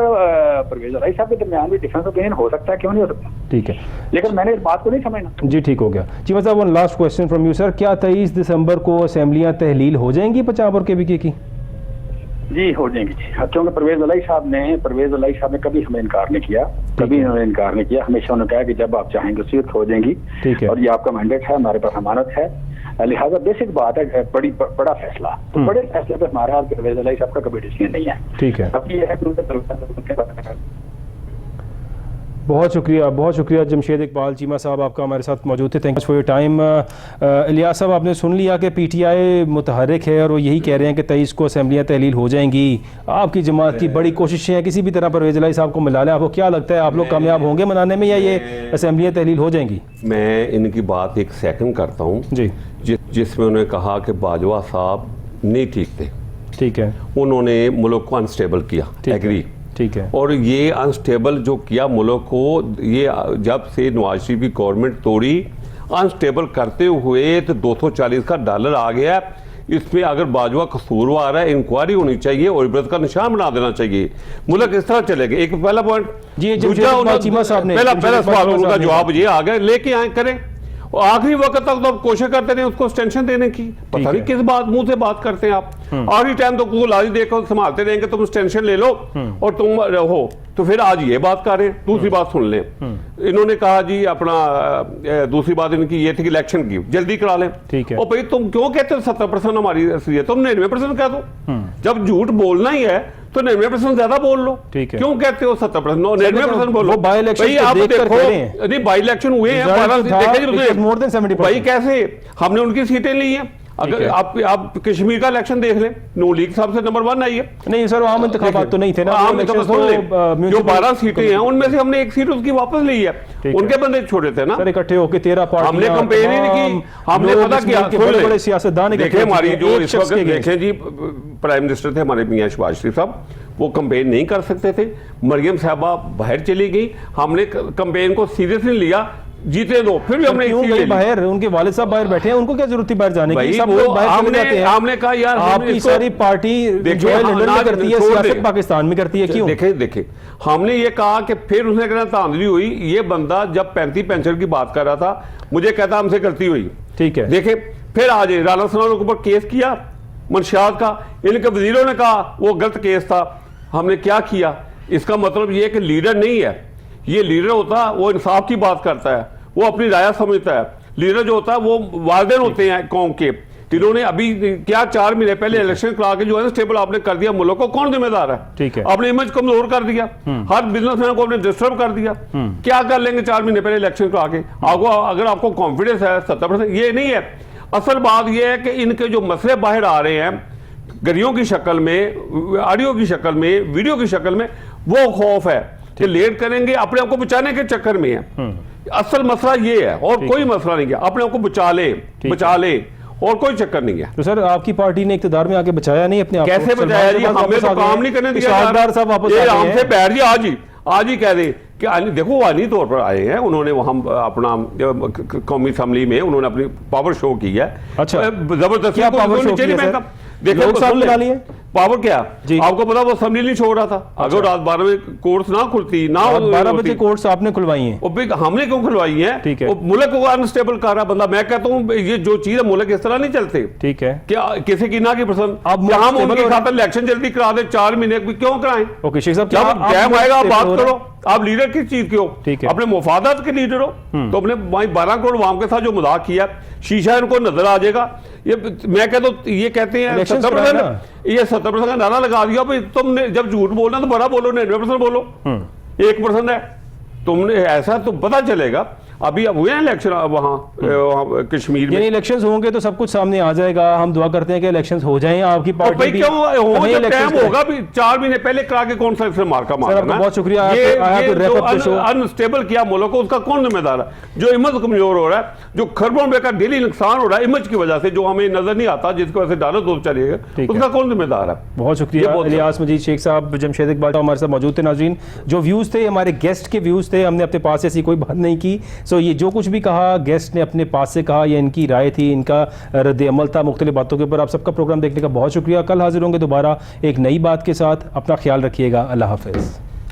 परवेज इलाही साहब के दरमियान भी डिफरेंस ओपिनियन हो सकता है, क्यों नहीं हो सकता। ठीक है, लेकिन मैंने इस बात को नहीं समझना। जी ठीक हो गया। चीमा साहब, one last question from you sir, क्या 23 दिसंबर को असेंबलियां तहलील हो जाएंगी पंजाब और केवीके की? जी हो जाएंगी जी, क्योंकि परवेज इलाही साहब ने कभी हमें इनकार नहीं किया, कभी उन्होंने इनकार नहीं किया। हमेशा उन्होंने कहा कि जब आप चाहेंगे उसी वक्त हो जाएंगी। ठीक है। और ये आपका मैंडेट है, हमारे पास अमानत है। लिहाजा बेसिक बात है, बड़ा फैसला, तो बड़े फैसले पे हमारा परवेज इलाही साहब का कभी डिसीजन नहीं है। ठीक है। अब ये है कि बहुत शुक्रिया जमशेद इकबाल चीमा साहब, आपका हमारे साथ मौजूद थे। Thank you for your time. Ilyas साहब, आपने सुन लिया कि पीटीआई मुतहर्रिक है और वो यही कह रहे हैं कि 23 को असेंबलियाँ तहलील हो जाएंगी। आपकी जमात की बड़ी कोशिशें हैं किसी भी तरह परवेज इलाही साहब को मिला लें। आपको क्या लगता है, आप लोग कामयाब होंगे मनाने में या ये असेंबलियाँ तहलील हो जाएंगी? मैं इनकी बात एक सेकंड करता हूँ जी, जिसमें उन्होंने कहा कि बाजवा साहब नहीं ठीक थे। ठीक है। उन्होंने मुल्क को अनस्टेबल किया, एग्री। ठीक है। और ये अनस्टेबल जो किया मुल्क को, ये जब से नवाज शरीफ की गवर्नमेंट तोड़ी, अनस्टेबल करते हुए तो $240 का डॉलर आ गया। इसमें अगर बाजवा कसूरवार है, इंक्वायरी होनी चाहिए और इबरत का निशान बना देना चाहिए। मुल्क इस तरह चलेगा। एक पहला पॉइंट, पहला सवाल उनका जवाब ये आ गया, लेके आए करें। और आखिरी वक्त तक तो कोशिश करते रहे उसको एक्सटेंशन देने की, पता नहीं किस बात मुंह से बात करते हैं आप। आखिरी टाइम तो उसको लाजी देखो संभालते रहेंगे, तुम एक्सटेंशन ले लो और तुम रहो, तो फिर आज ये बात कर रहे हैं। दूसरी बात सुन लें, इन्होंने कहा जी अपना दूसरी बात इनकी ये थी कि इलेक्शन की जल्दी करा लें। ठीक है। और भाई तुम क्यों कहते हो 70% हमारी असलियत, तुम 99% कह दो। जब झूठ बोलना ही है तो 99% ज्यादा बोल लो। ठीक है। क्यों कहते हो 70%? 99% बोलो। बाई इलेक्शन आप देखो, नहीं बाई इलेक्शन हुए हैं, भाई कैसे हमने उनकी सीटें ली हैं। अगर आप कश्मीर का इलेक्शन देख लें, नून लीग सबसे नंबर 1 आई है। नहीं सर, आम इंतखाबात तो नहीं थे ना, जो 12 सीटें हैं उनमें से हमने एक सीट उसकी वापस ली है। उनके बंदे छोड़े थे ना, सर इकट्ठे होकर 13 पार्टी, हमने कंपेन ही नहीं की, हमने पता किया। बड़े सियासतदान देखें हमारी जो इस वक्त देखें जी, प्राइम मिनिस्टर थे हमारे मियां शहबाज शरीफ साहब, वो कंपेन नहीं कर सकते थे। मरियम साहबा बाहर चली गई, हमने कंपेन को सीरियसली लिया, जीते दो, फिर भी हमने बाहर, उनके वालिद साहब बाहर बैठे हैं, उनको क्या जरूरत थी बाहर जाने की? सब लोग बाहर चले जाते हैं। हमने कहा यार आपकी सारी पार्टी जो है लंदन में करती है, सियासत पाकिस्तान में करती है, क्यों? देखें हमने ये कहा कि फिर उसने कहना धांधली हुई। ये बंदा जब 35 पेंशन की बात कर रहा था, मुझे कहता हमसे गलती हुई। ठीक है। देखे फिर आज राना सनाउल्लाह के ऊपर केस किया मंशियात का, इनके वजीरों ने कहा वो गलत केस था। हमने क्या किया? इसका मतलब ये कि लीडर नहीं है, ये लीडर होता है वो इंसाफ की बात करता है, वो अपनी राय समझता है। लीडर जो होता है वो वालिदैन होते हैं कौम के। इन्होंने अभी क्या 4 महीने पहले इलेक्शन करा के जो है स्टेबल आपने कर दिया मुल्क को, कौन जिम्मेदार है? ठीक है। आपने इमेज कमजोर कर दिया, हर बिजनेसमैन को आपने डिस्टर्ब कर दिया। क्या कर लेंगे 4 महीने पहले इलेक्शन करा के? आपको अगर आपको कॉन्फिडेंस है 70%, ये नहीं है। असल बात यह है कि इनके जो मसले बाहर आ रहे हैं गरियों की शक्ल में, ऑडियो की शक्ल में, वीडियो की शक्ल में, वो खौफ है कि लेट करेंगे, अपने आप को बचाने के चक्कर में है। असल मसला ये है और कोई मसला नहीं है, अपने आप को बचा ले और कोई चक्कर नहीं है। तो सर आपकी पार्टी ने इख्तियार में आके बचाया नहीं अपने आप को? कैसे बचाया जी? हमें तो काम नहीं करने दिया। हमसे बैठ जी आज ही कह दे कि देखो वानी तौर पर आए हैं उन्होंने, वहां अपना कौमी असम्बली में उन्होंने अपनी पावर शो की है। अच्छा, जबरदस्ती देखिए लोग साहब बना लिए पावर क्या जी। आपको पता वो असेंबली नहीं छोड़ रहा था। अगर रात 12 बजे कोर्ट्स ना खुलती ना 12 बजे कोर्ट्स आपने खुलवाई हैं, हमने क्यों खुलवाई है? ठीक है। मुल्क को अनस्टेबल कर रहा बंदा। मैं कहता हूँ ये जो चीज है मुल्क इस तरह नहीं चलते। ठीक है, क्या किसी की ना की पसंद अब हम उनकी खातर इलेक्शन जल्दी करा दे 4 महीने क्यों कराएं? ओके शेख साहब, जब टाइम आएगा आप बात करो। आप लीडर किस चीज के हो? ठीक है। अपने मुफादात के लीडर हो तो अपने 12 करोड़ आवाम के साथ जो मजाक किया शीशा इनको नजर आ जाएगा। ये मैं कहता हूँ ये कहते हैं 70%, ये 70% का नारा लगा दिया भाई तुमने जब झूठ बोलना तो बड़ा बोलो, 99% बोलो, 1% है तुमने ऐसा तो पता चलेगा। अभी अब हुए हैं इलेक्शन वहाँ कश्मीर में, इलेक्शंस होंगे तो सब कुछ सामने आ जाएगा। हम दुआ करते हैं कि इलेक्शंस हो जाएं, आपकी पार्टी भी क्यों टाइम होगा भी 4 महीने पहले करा के कौन सा इलेक्शन मार्का मारना। बहुत शुक्रिया। ये अनस्टेबल किया मुल्क को, उसका कौन जिम्मेदार है? जो इमेज कमजोर हो रहा है, जो खरबों रुपए का डेली नुकसान हो रहा है इमेज की वजह से, जो हमें नजर नहीं आता, जिसकी वजह से डॉलर तो चलेगा, उसका कौन जिम्मेदार है? बहुत शुक्रिया इलियास मजीद शेख साहब, जमशेद इकबाल हमारे साथ मौजूद थे। नाज़रीन, जो व्यूज थे हमारे गेस्ट के व्यूज थे, हमने अपने पास ऐसी कोई बात नहीं की। सो ये जो कुछ भी कहा गेस्ट ने अपने पास से कहा, या इनकी राय थी, इनका रद्द अमल था मुख्तलिफ बातों के ऊपर। आप सबका प्रोग्राम देखने का बहुत शुक्रिया। कल हाजिर होंगे दोबारा एक नई बात के साथ। अपना ख्याल रखिएगा। अल्लाह हाफिज़।